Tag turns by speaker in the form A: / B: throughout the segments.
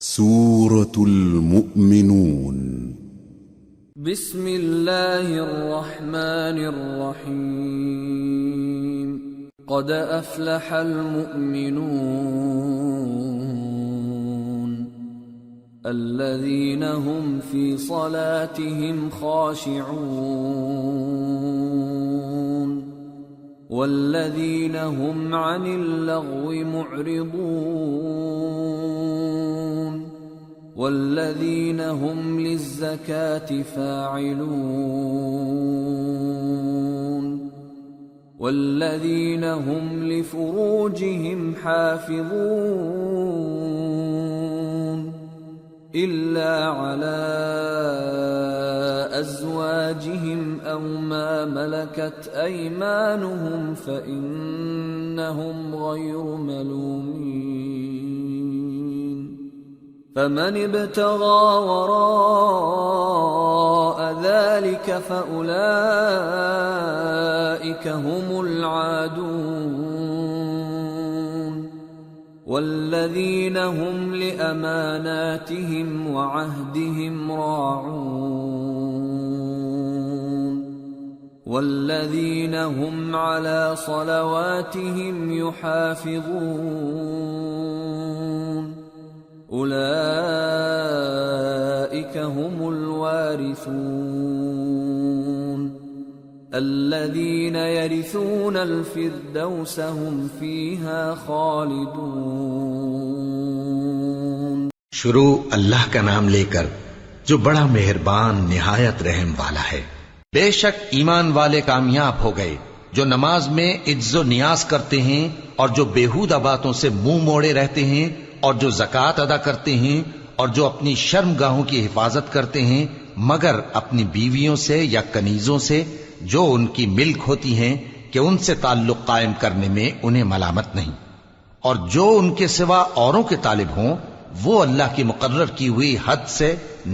A: سورة المؤمنون
B: بسم الله الرحمن الرحيم قد أفلح المؤمنون الذين هم في صلاتهم خاشعون والذين هم عن اللغو معرضون والذين هم للزكاة فاعلون والذين هم لفروجهم حافظون إلا على أزواجهم أو ما ملكت أيمانهم فإنهم غير ملومين فمن ابتغى وراء ذلك فأولئك هم العادون والذين هم لأماناتهم وعهدهم راعون والذين هم على صلواتهم يحافظون أولئك هم الوارثون الذين يرثون الفردوس هم فيها خالدون۔
C: شروع اللہ کا نام لے کر جو بڑا مہربان نہایت رحم والا ہے۔ بے شک ایمان والے کامیاب ہو گئے جو نماز میں عجز و نیاز کرتے ہیں اور جو بیہودہ باتوں سے منہ موڑے رہتے ہیں اور جو زکوٰۃ ادا کرتے ہیں اور جو اپنی شرمگاہوں کی حفاظت کرتے ہیں مگر اپنی بیویوں سے یا کنیزوں سے جو ان کی ملک ہوتی ہیں کہ ان سے تعلق قائم کرنے میں انہیں ملامت نہیں، اور جو ان کے سوا اوروں کے طالب ہوں وہ اللہ کی مقرر کی ہوئی حد سے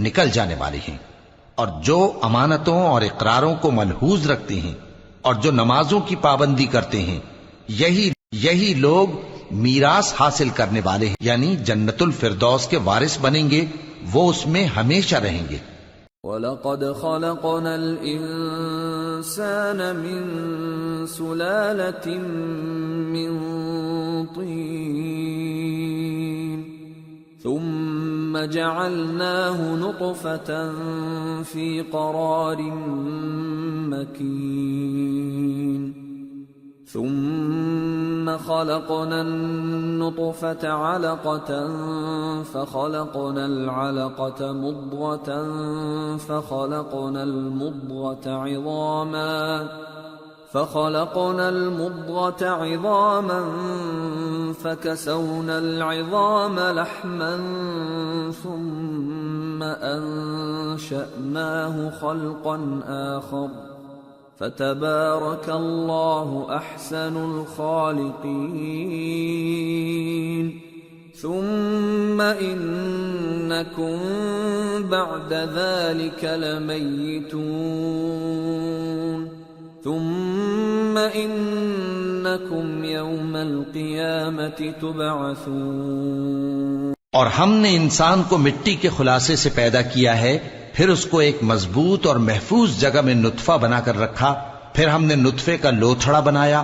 C: نکل جانے والے ہیں، اور جو امانتوں اور اقراروں کو ملحوظ رکھتے ہیں اور جو نمازوں کی پابندی کرتے ہیں یہی لوگ میراث حاصل کرنے والے ہیں، یعنی جنت الفردوس کے وارث بنیں گے، وہ اس میں ہمیشہ رہیں گے۔
B: وَلَقَدْ خَلَقْنَا الْإِنسَانَ مِنْ سُلَالَةٍ مِّنْ طِينٍ ثُمَّ جَعَلْنَاهُ نُطْفَةً فِي قَرَارٍ مَّكِينٍ ثم خلقنا النطفة علقة فخلقنا العلقة مضغة فخلقنا المضغة عظاما فكسونا العظام لحما ثم أنشأناه خلقا آخر فتبارك الله أحسن الخالقين ثم إنكم بعد ذلك لميتون ثم إنكم يوم القيامة تبعثون۔
C: اور ہم نے انسان کو مٹی کے خلاصے سے پیدا کیا ہے، پھر اس کو ایک مضبوط اور محفوظ جگہ میں نطفہ بنا کر رکھا، پھر ہم نے نطفے کا لوتھڑا بنایا،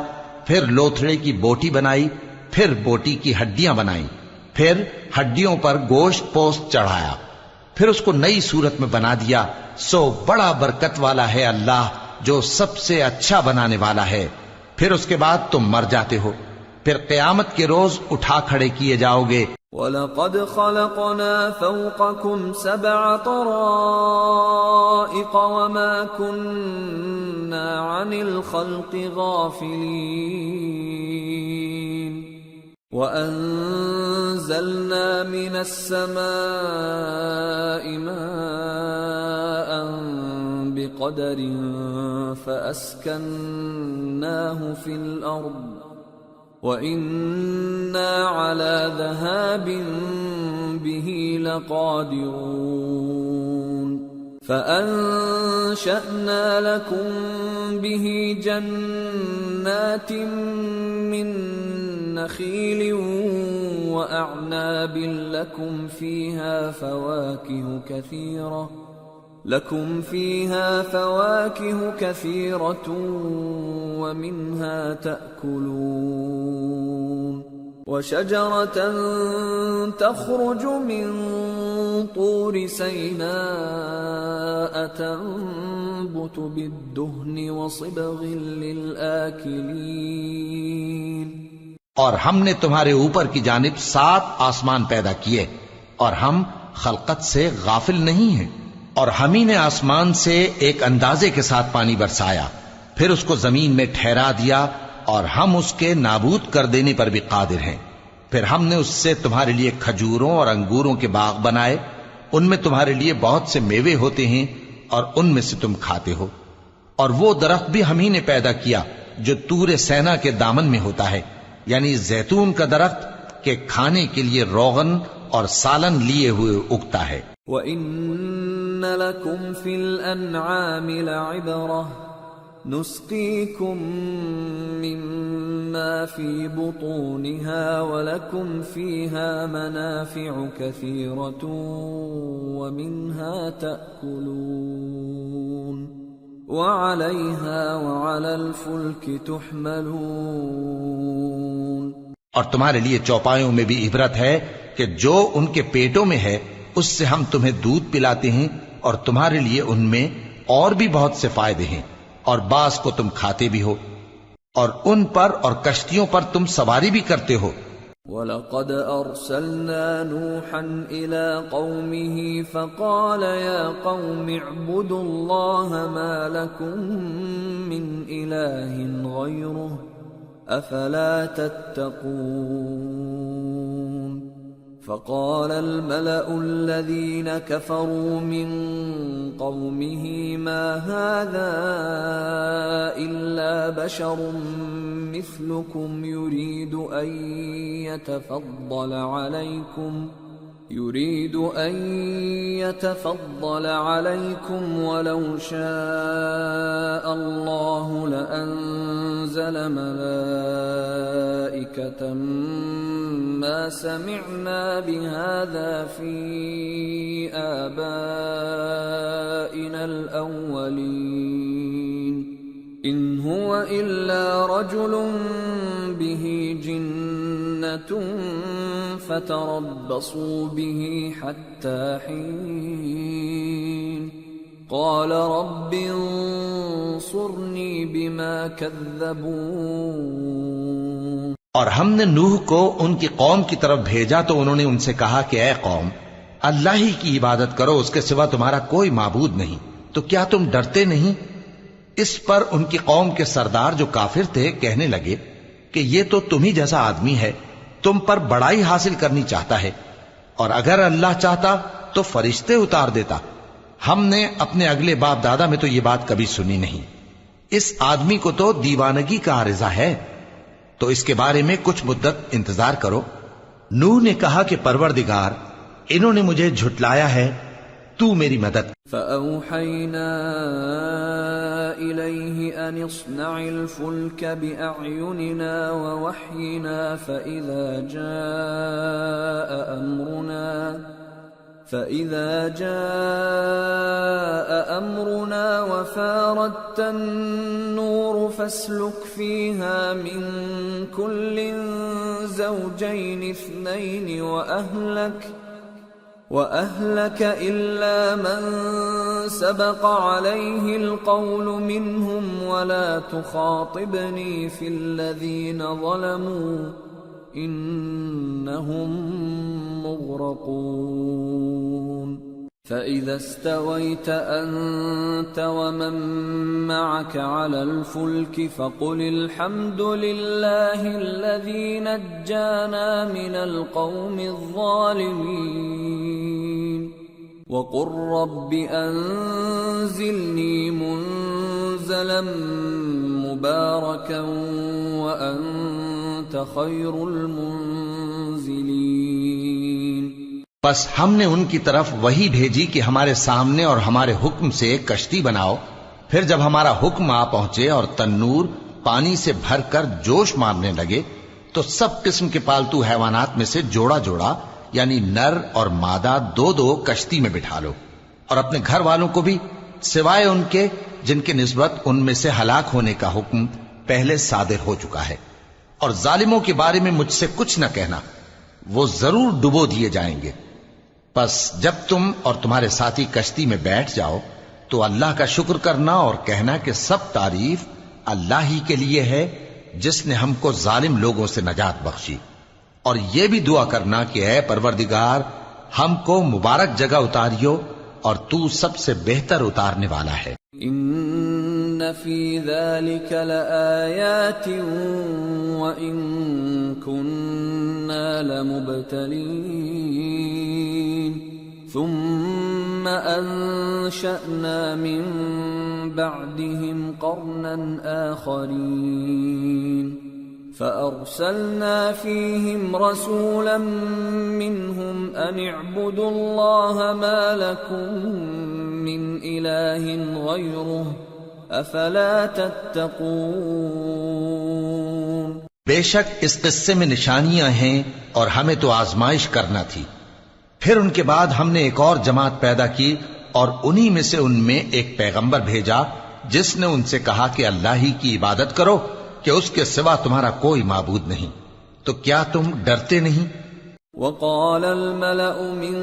C: پھر لوتھڑے کی بوٹی بنائی، پھر بوٹی کی ہڈیاں بنائیں، پھر ہڈیوں پر گوشت پوست چڑھایا، پھر اس کو نئی صورت میں بنا دیا۔ سو بڑا برکت والا ہے اللہ جو سب سے اچھا بنانے والا ہے۔ پھر اس کے بعد تم مر جاتے ہو، پھر قیامت کے روز اٹھا کھڑے کیے جاؤ گے۔
B: وَلَقَدْ خَلَقْنَا فَوْقَكُمْ سَبْعَ طَرَائِقَ وَمَا كُنَّا عَنِ الْخَلْقِ غَافِلِينَ وَأَنزَلْنَا مِنَ السَّمَاءِ مَاءً بِقَدَرٍ فَأَسْكَنَّاهُ فِي الْأَرْضِ وَإِنَّا عَلَى ذَهَابٍ بِهِ لَقَادِرُونَ فَأَنشَأْنَا لَكُم بِهِ جَنَّاتٍ مِّن نخيل وأعناب لكم فيها فواكه كثيرة ومنها تأكلون وشجرة تخرج من طور سيناء تنبت بالدهن وصبغ للآكلين
C: اور ہم نے تمہارے اوپر کی جانب 7 آسمان پیدا کیے اور ہم خلقت سے غافل نہیں ہیں، اور ہم ہی نے آسمان سے ایک اندازے کے ساتھ پانی برسایا، پھر اس کو زمین میں ٹھہرا دیا، اور ہم اس کے نابود کر دینے پر بھی قادر ہیں۔ پھر ہم نے اس سے تمہارے لیے کھجوروں اور انگوروں کے باغ بنائے، ان میں تمہارے لیے بہت سے میوے ہوتے ہیں اور ان میں سے تم کھاتے ہو۔ اور وہ درخت بھی ہم ہی نے پیدا کیا جو طور سینا کے دامن میں ہوتا ہے، یعنی زیتون کا درخت کہ کھانے کے لیے روغن اور سالن لیے ہوئے اگتا ہے۔
B: وَإِنَّ لَكُمْ فِي الْأَنْعَامِ لَعِبْرَةً نُسْقِيكُم مِّمَّا فِي بُطُونِهَا وَلَكُمْ فِيهَا مَنَافِعُ كَثِيرَةٌ وَمِنْهَا تَأْكُلُونَ وَعَلَيْهَا وَعَلَى الْفُلْكِ تُحْمَلُونَ۔
C: اور تمہارے لیے چوپایوں میں بھی عبرت ہے کہ جو ان کے پیٹوں میں ہے اس سے ہم تمہیں دودھ پلاتے ہیں، اور تمہارے لیے ان میں اور بھی بہت سے فائدے ہیں، اور بعض کو تم کھاتے بھی ہو، اور ان پر اور کشتیوں پر تم سواری بھی کرتے ہو۔
B: وَلَقَدْ أَرْسَلْنَا نُوحًا إِلَىٰ قَوْمِهِ فَقَالَ يَا قَوْمِ اعْبُدُوا اللَّهَ مَا لَكُم مِّنْ إِلَٰهٍ غَيْرُهُ أَفَلَا تَتَّقُونَ فَقَالَ الْمَلَأُ الَّذِينَ كَفَرُوا مِن قَوْمِهِ مَا هَٰذَا إِلَّا بَشَرٌ مِّثْلُكُمْ يُرِيدُ أَن يَتَفَضَّلَ عَلَيْكُمْ وَلَوْ شَاءَ اللَّهُ لَأَنزَلَ مَلَائِكَةً مَّا سَمِعْنَا بِهَٰذَا فِي آبَائِنَا الْأَوَّلِينَ إِنْ هُوَ إِلَّا رَجُلٌ بِهِ جِنَّةٌ فَتَرَبَّصُوا بِهِ حَتَّىٰ حِينٍ قَالَ رَبِّ انصُرْنِي بِمَا كَذَّبُونِ۔
C: اور ہم نے نوح کو ان کی قوم کی طرف بھیجا تو انہوں نے ان سے کہا کہ اے قوم، اللہ ہی کی عبادت کرو، اس کے سوا تمہارا کوئی معبود نہیں، تو کیا تم ڈرتے نہیں؟ اس پر ان کی قوم کے سردار جو کافر تھے کہنے لگے کہ یہ تو تم ہی جیسا آدمی ہے، تم پر بڑائی حاصل کرنی چاہتا ہے، اور اگر اللہ چاہتا تو فرشتے اتار دیتا۔ ہم نے اپنے اگلے باپ دادا میں تو یہ بات کبھی سنی نہیں، اس آدمی کو تو دیوانگی کا عارضہ ہے، تو اس کے بارے میں کچھ مدت انتظار کرو۔ نوح نے کہا کہ پروردگار، انہوں نے مجھے جھٹلایا ہے، تو میری مدد۔
B: فَأَوْحَيْنَا إِلَيْهِ أَنِ اصْنَعِ الْفُلْكَ بِأَعْيُنِنَا وَوَحْيِنَا فَإِذَا جَاءَ أَمْرُنَا وَفَارَتِ النُّورُ فَاسْلُكْ فِيهَا مِن كُلٍّ زَوْجَيْنِ اثْنَيْنِ وَأَهْلَكَ إِلَّا مَن سَبَقَ عَلَيْهِ الْقَوْلُ مِنْهُمْ وَلَا تُخَاطِبْنِي فِي الَّذِينَ ظَلَمُوا إِنَّهُمْ مُغْرَقُونَ فَإِذَا اسْتَوَيْتَ أَنْتَ وَمَن مَّعَكَ عَلَى الْفُلْكِ فَقُلِ الْحَمْدُ لِلَّهِ الَّذِي نَجَّانَا مِنَ الْقَوْمِ الظَّالِمِينَ وَقُل رَّبِّ أَنزِلْنِي مُنزَلًا مُبَارَكًا وَأَنتَ خَيْرُ الْمُنزِلِينَ۔
C: بس ہم نے ان کی طرف وہی بھیجی کہ ہمارے سامنے اور ہمارے حکم سے ایک کشتی بناؤ، پھر جب ہمارا حکم آ پہنچے اور تنور پانی سے بھر کر جوش مارنے لگے تو سب قسم کے پالتو حیوانات میں سے جوڑا جوڑا یعنی نر اور مادہ دو دو کشتی میں بٹھا لو، اور اپنے گھر والوں کو بھی سوائے ان کے جن کی نسبت ان میں سے ہلاک ہونے کا حکم پہلے صادر ہو چکا ہے، اور ظالموں کے بارے میں مجھ سے کچھ نہ کہنا، وہ ضرور ڈبو دیے جائیں گے۔ پس جب تم اور تمہارے ساتھی کشتی میں بیٹھ جاؤ تو اللہ کا شکر کرنا اور کہنا کہ سب تعریف اللہ ہی کے لیے ہے جس نے ہم کو ظالم لوگوں سے نجات بخشی، اور یہ بھی دعا کرنا کہ اے پروردگار ہم کو مبارک جگہ اتاریو اور تو سب سے بہتر اتارنے والا ہے۔
B: ان فی ذلک لآیات وان کننا لمبتلین ثم انشأنا من بعدهم قرنا آخرین فأرسلنا فيهم رسولا منهم أن اعبدوا الله ما لكم من إله غيره أفلا تتقون۔
C: بے شک اس قصے میں نشانیاں ہیں اور ہمیں تو آزمائش کرنا تھی، پھر ان کے بعد ہم نے ایک اور جماعت پیدا کی اور انہی میں سے ان میں ایک پیغمبر بھیجا جس نے ان سے کہا کہ اللہ ہی کی عبادت کرو کہ اس کے سوا تمہارا کوئی معبود نہیں، تو کیا تم ڈرتے نہیں؟
B: وقال الملأ من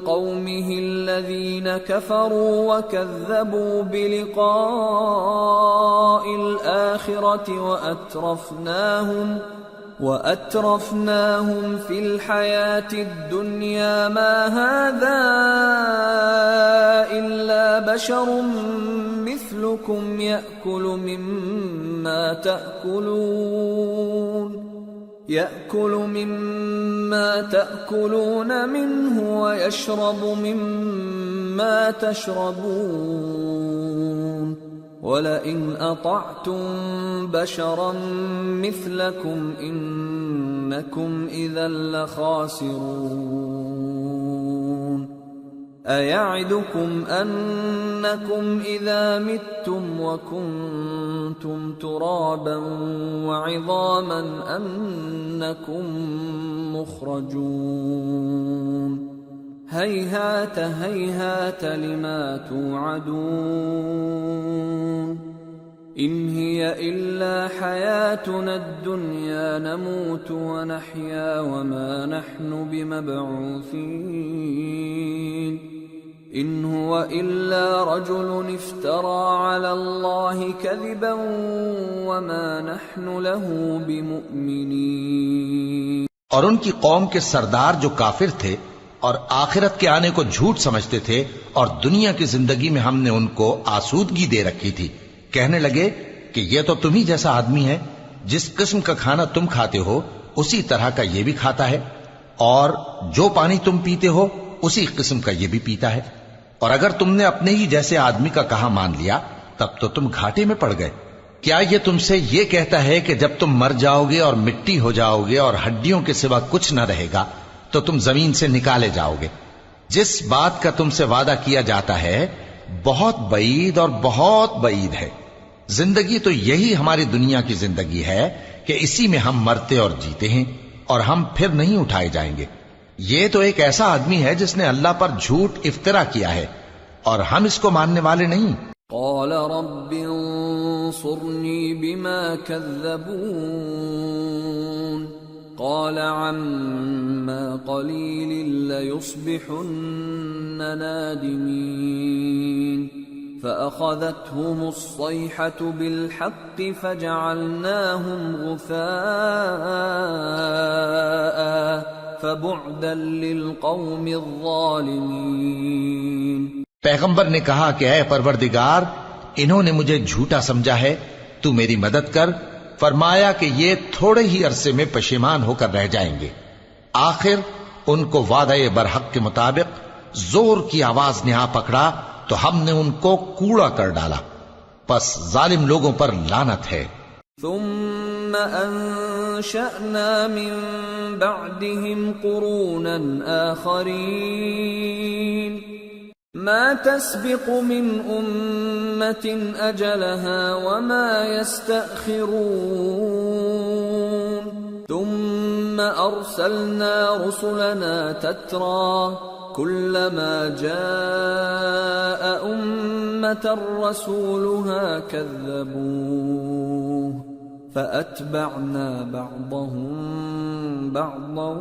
B: قومه الذين كفروا وكذبوا بلقاء الآخرة وأترفناهم في الحياة الدنيا ما هذا إلا بشر مثلكم يأكل مما تأكلون منه ويشرب مما تشربون ولئن أطعتم بشرا مثلكم إنكم إذا لخاسرون أيعدكم أنكم إذا متم وكنتم ترابا وعظاما أنكم مخرجون هيهات هيهات لما توعدون إن هي إلا حياتنا الدنيا نموت ونحيا وما نحن بمبعوثين إن هو إلا رجل افترى على الله كذبا وما نحن له بمؤمنين۔
C: اور ان کی قوم کے سردار جو کافر تھے اور آخرت کے آنے کو جھوٹ سمجھتے تھے اور دنیا کی زندگی میں ہم نے ان کو آسودگی دے رکھی تھی، کہنے لگے کہ یہ تو تم ہی جیسا آدمی ہے، جس قسم کا کھانا تم کھاتے ہو اسی طرح کا یہ بھی کھاتا ہے، اور جو پانی تم پیتے ہو اسی قسم کا یہ بھی پیتا ہے، اور اگر تم نے اپنے ہی جیسے آدمی کا کہا مان لیا تب تو تم گھاٹے میں پڑ گئے۔ کیا یہ تم سے یہ کہتا ہے کہ جب تم مر جاؤ گے اور مٹی ہو جاؤ گے اور ہڈیوں کے سوا کچھ نہ رہے گا تو تم زمین سے نکالے جاؤ گے؟ جس بات کا تم سے وعدہ کیا جاتا ہے بہت بعید اور بہت بعید ہے۔ زندگی تو یہی ہماری دنیا کی زندگی ہے کہ اسی میں ہم مرتے اور جیتے ہیں، اور ہم پھر نہیں اٹھائے جائیں گے۔ یہ تو ایک ایسا آدمی ہے جس نے اللہ پر جھوٹ افطرا کیا ہے، اور ہم اس کو ماننے والے نہیں۔
B: قال رب انصرني بما كذبون قال عما قليل ليصبحن نادمين فأخذتهم الصيحة بالحق فجعلناهم غثاء فبعدا للقوم الظالمين۔
C: پیغمبر نے کہا کہ اے پروردگار انہوں نے مجھے جھوٹا سمجھا ہے، تو میری مدد کر۔ فرمایا کہ یہ تھوڑے ہی عرصے میں پشیمان ہو کر رہ جائیں گے۔ آخر ان کو وعدہ برحق کے مطابق زور کی آواز نے آ پکڑا تو ہم نے ان کو کوڑا کر ڈالا، پس ظالم لوگوں پر لعنت ہے۔
B: ثم انشأنا من بعدهم قرونا آخرين ما تسبق من أمة أجلها وما يستأخرون ثم أرسلنا رسلنا تترى كلما جاء أمة رسولها كذبوه فأتبعنا بعضهم بعضا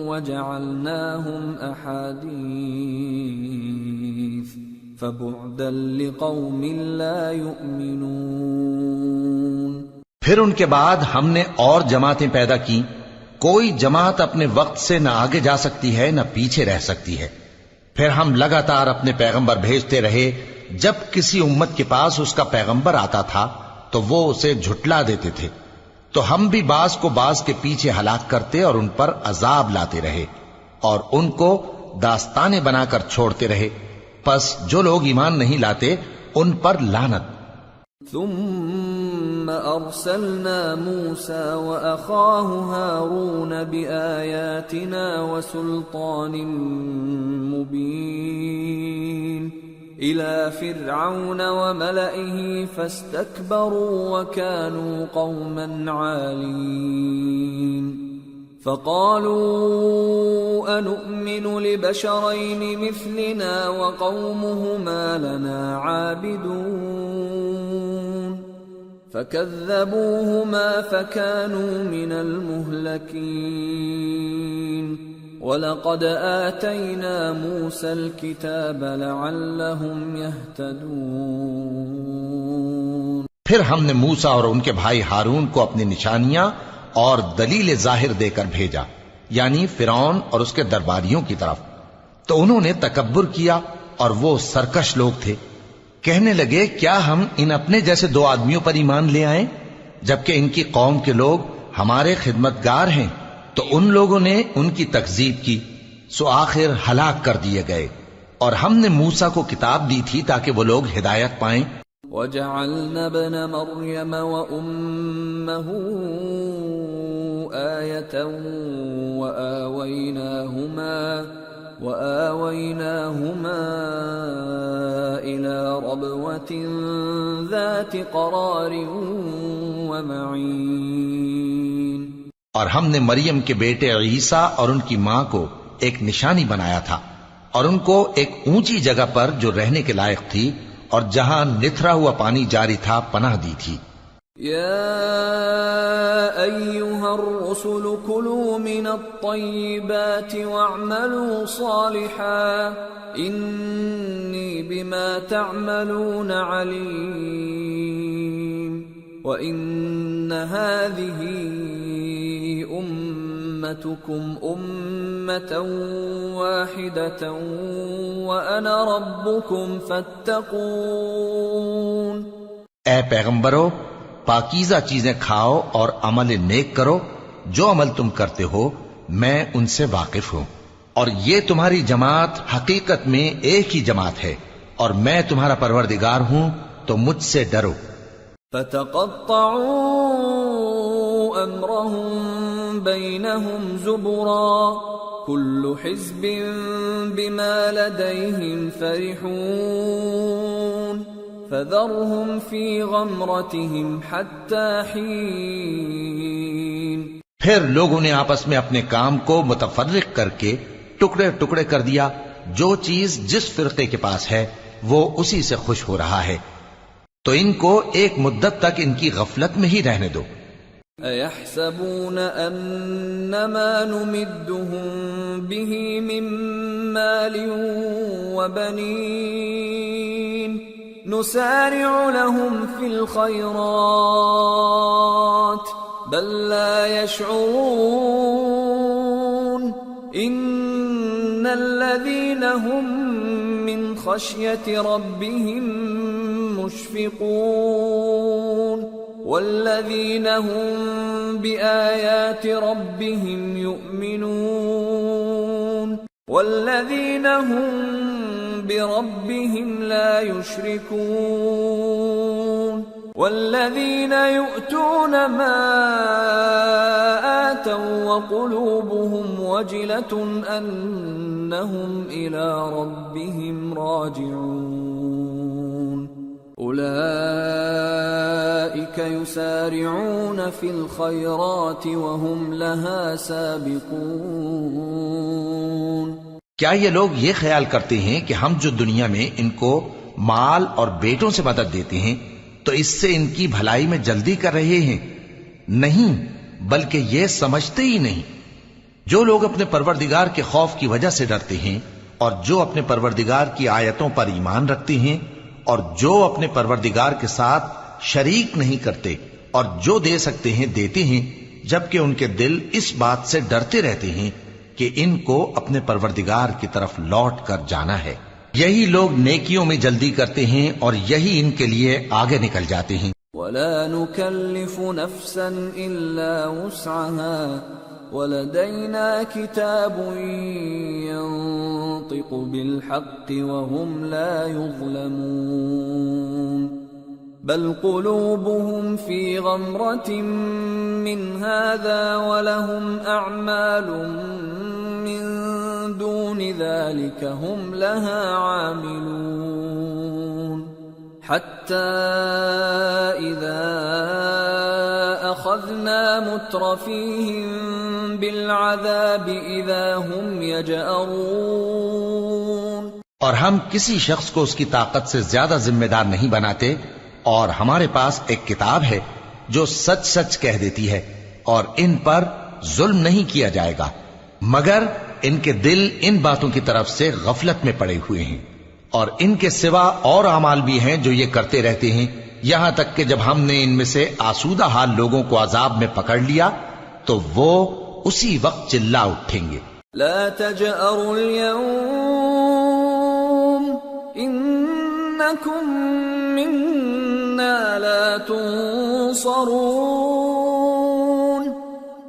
B: وجعلناهم أحاديث فبعدا لقوم لا يؤمنون۔
C: پھر ان کے بعد ہم نے اور جماعتیں پیدا کی، کوئی جماعت اپنے وقت سے نہ آگے جا سکتی ہے نہ پیچھے رہ سکتی ہے۔ پھر ہم لگاتار اپنے پیغمبر بھیجتے رہے، جب کسی امت کے پاس اس کا پیغمبر آتا تھا تو وہ اسے جھٹلا دیتے تھے، تو ہم بھی بعض کو بعض کے پیچھے ہلاک کرتے اور ان پر عذاب لاتے رہے اور ان کو داستانیں بنا کر چھوڑتے رہے۔ پس جو لوگ ایمان نہیں لاتے ان پر لعنت۔
B: ثم أرسلنا موسى وأخاه هارون بآياتنا وسلطان مبين إلى فرعون وملئه فاستكبروا وكانوا قوما عالين فقالوا أنؤمن لبشرين مثلنا وقومهما لنا عابدون فكذبوهما فكانوا من المهلكين وَلَقَدْ آتَيْنَا مُوسَى الْكِتَابَ لَعَلَّهُمْ يَهْتَدُونَ۔
C: پھر ہم نے موسیٰ اور ان کے بھائی ہارون کو اپنی نشانیاں اور دلیل ظاہر دے کر بھیجا، یعنی فرعون اور اس کے درباریوں کی طرف، تو انہوں نے تکبر کیا اور وہ سرکش لوگ تھے۔ کہنے لگے کیا ہم ان اپنے جیسے دو آدمیوں پر ایمان لے آئیں جبکہ ان کی قوم کے لوگ ہمارے خدمتگار ہیں؟ تو ان لوگوں نے ان کی تکذیب کی، سو آخر ہلاک کر دیے گئے۔ اور ہم نے موسیٰ کو کتاب دی تھی تاکہ وہ لوگ ہدایت پائیں۔
B: وَجَعَلْنَا ابْنَ مَرْيَمَ وَأُمَّهُ آيَةً وَآوَيْنَاهُمَا إِلَى رَبْوَةٍ ذَاتِ قَرَارٍ وَمَعِينٍ۔
C: اور ہم نے مریم کے بیٹے عیسیٰ اور ان کی ماں کو ایک نشانی بنایا تھا اور ان کو ایک اونچی جگہ پر جو رہنے کے لائق تھی اور جہاں نتھرا ہوا پانی جاری تھا پناہ دی تھی۔
B: یا ایھا الرسل کلوا من الطیبات واعملوا صالحا انی بما تعملون علیم وَإِنَّ هَذِهِ أُمَّتُكُمْ أُمَّةً وَاحِدَةً وَأَنَا رَبُّكُمْ فَاتَّقُونِ۔
C: اے پیغمبرو، پاکیزہ چیزیں کھاؤ اور عمل نیک کرو، جو عمل تم کرتے ہو میں ان سے واقف ہوں، اور یہ تمہاری جماعت حقیقت میں ایک ہی جماعت ہے اور میں تمہارا پروردگار ہوں، تو مجھ سے ڈرو۔
B: فَتَقَطَّعُوا أَمْرَهُمْ بَيْنَهُمْ زُبُرًا كُلُّ حِزْبٍ بِمَا لَدَيْهِمْ فَرِحُونَ فَذَرْهُمْ فِي غَمْرَتِهِمْ حَتَّى حِينٍ۔
C: پھر لوگوں نے آپس میں اپنے کام کو متفرق کر کے ٹکڑے ٹکڑے کر دیا، جو چیز جس فرقے کے پاس ہے وہ اسی سے خوش ہو رہا ہے، تو ان کو ایک مدت تک ان کی غفلت میں ہی رہنے دو۔
B: اَيَحْسَبُونَ أَنَّمَا نُمِدُّهُم بِهِ مِن مَّالٍ وَبَنِينَ نُسَارِعُ لَهُمْ فِي الْخَيْرَاتِ بَل لَّا يَشْعُرُونَ إِنَّ الَّذِينَ هُم مِّن خَشْيَةِ رَبِّهِم مشفقون والذین هم بآیات ربهم یؤمنون والذین هم بربهم لا یشرکون والذین یؤتون ما آتوا وقلوبهم وجلة أنهم إلى ربهم راجعون۔ أولئك أولئك يسارعون في الخيرات وهم لها سابقون۔
C: کیا یہ لوگ یہ خیال کرتے ہیں کہ ہم جو دنیا میں ان کو مال اور بیٹوں سے مدد دیتے ہیں تو اس سے ان کی بھلائی میں جلدی کر رہے ہیں؟ نہیں، بلکہ یہ سمجھتے ہی نہیں۔ جو لوگ اپنے پروردگار کے خوف کی وجہ سے ڈرتے ہیں اور جو اپنے پروردگار کی آیتوں پر ایمان رکھتے ہیں اور جو اپنے پروردگار کے ساتھ شریک نہیں کرتے اور جو دے سکتے ہیں دیتے ہیں، جبکہ ان کے دل اس بات سے ڈرتے رہتے ہیں کہ ان کو اپنے پروردگار کی طرف لوٹ کر جانا ہے، یہی لوگ نیکیوں میں جلدی کرتے ہیں اور یہی ان کے لیے آگے نکل جاتے ہیں۔
B: ولا نكلف نفسا إلا وسعها ولدينا كتاب ينطق بالحق وهم لا يظلمون بل قلوبهم في غمرة من هذا ولهم أعمال من دون ذلك هم لها عاملون حتى إذا أخذنا مترفيهم بالعذاب إذا هم يجأرون۔
C: اور ہم کسی شخص کو اس کی طاقت سے زیادہ ذمہ دار نہیں بناتے، اور ہمارے پاس ایک کتاب ہے جو سچ سچ کہہ دیتی ہے، اور ان پر ظلم نہیں کیا جائے گا، مگر ان کے دل ان باتوں کی طرف سے غفلت میں پڑے ہوئے ہیں، اور ان کے سوا اور اعمال بھی ہیں جو یہ کرتے رہتے ہیں، یہاں تک کہ جب ہم نے ان میں سے آسودہ حال لوگوں کو عذاب میں پکڑ لیا تو وہ اسی وقت چلا اٹھیں گے۔
B: لا تجأروا اليوم إنكم منا لا تنصرون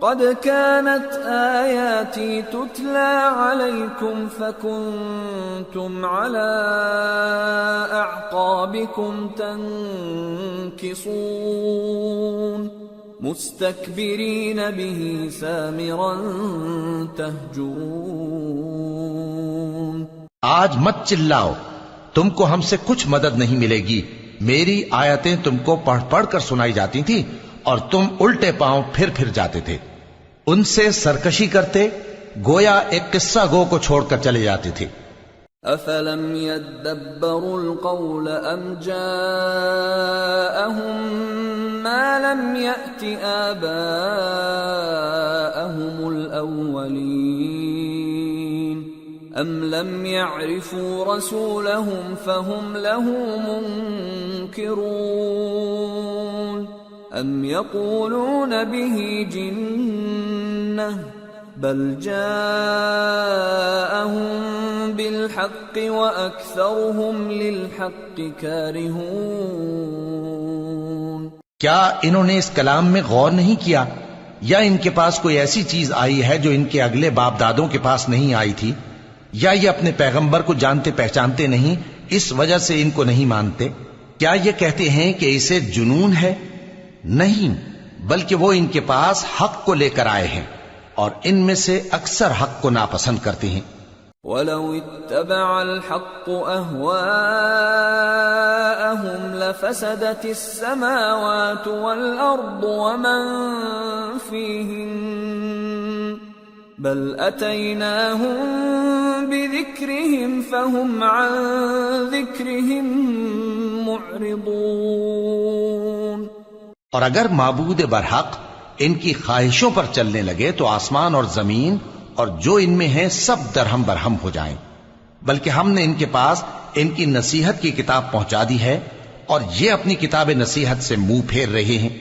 B: قد كانت آياتي تتلى عليكم فكنتم على أعقابكم تنكصون مستكبرين به سامرا تهجرون۔
C: آج مت چلاؤ، تم کو ہم سے کچھ مدد نہیں ملے گی، میری آیتیں تم کو پڑھ پڑھ کر سنائی جاتی تھی اور تم الٹے پاؤں پھر پھر جاتے تھے، ان سے سرکشی کرتے، گویا ایک قصہ گو کو چھوڑ کر چلے جاتے تھے۔
B: أفلم يدبروا القول أم جاءهم ما لم يأت آباءهم الأولين أم لم يعرفوا رسولهم فهم له منكرون أم يقولون به جنة بل جاءهم بالحق وأكثرهم للحق كارهون۔
C: کیا انہوں نے اس کلام میں غور نہیں کیا، یا ان کے پاس کوئی ایسی چیز آئی ہے جو ان کے اگلے باپ دادوں کے پاس نہیں آئی تھی، یا یہ اپنے پیغمبر کو جانتے پہچانتے نہیں اس وجہ سے ان کو نہیں مانتے؟ کیا یہ کہتے ہیں کہ اسے جنون ہے؟ نہیں، بلکہ وہ ان کے پاس حق کو لے کر آئے ہیں اور ان میں سے اکثر حق کو ناپسند کرتے ہیں۔
B: وَلَوِ اتَّبَعَ الْحَقُّ أَهْوَاءَهُمْ لَفَسَدَتِ السَّمَاوَاتُ وَالْأَرْضُ وَمَنْ فِيهِنَّ بَلْ أَتَيْنَاهُمْ بِذِكْرِهِمْ فَهُمْ عَنْ ذِكْرِهِمْ مُعْرِضُونَ۔
C: اور اگر معبود برحق ان کی خواہشوں پر چلنے لگے تو آسمان اور زمین اور جو ان میں ہیں سب درہم برہم ہو جائیں، بلکہ ہم نے ان کے پاس ان کی نصیحت کی کتاب پہنچا دی ہے اور یہ اپنی کتاب نصیحت سے منہ پھیر رہے ہیں۔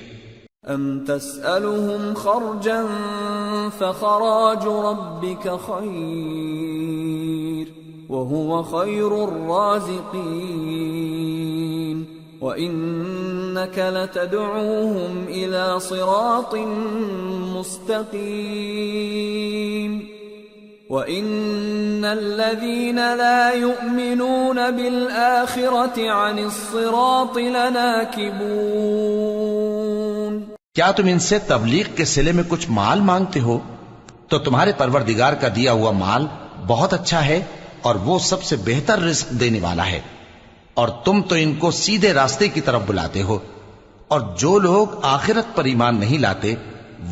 B: ام تسألهم خرجا فخراج ربك خير وهو خير الرازقين وإنك لتدعوهم إلى صراط مستقيم وإن الذين لا يؤمنون بالآخرة عن الصراط لناكبون۔
C: کیا تم ان سے تبلیغ کے صلے میں کچھ مال مانگتے ہو؟ تو تمہارے پروردگار کا دیا ہوا مال بہت اچھا ہے اور وہ سب سے بہتر رزق دینے والا ہے، اور تم تو ان کو سیدھے راستے کی طرف بلاتے ہو، اور جو لوگ آخرت پر ایمان نہیں لاتے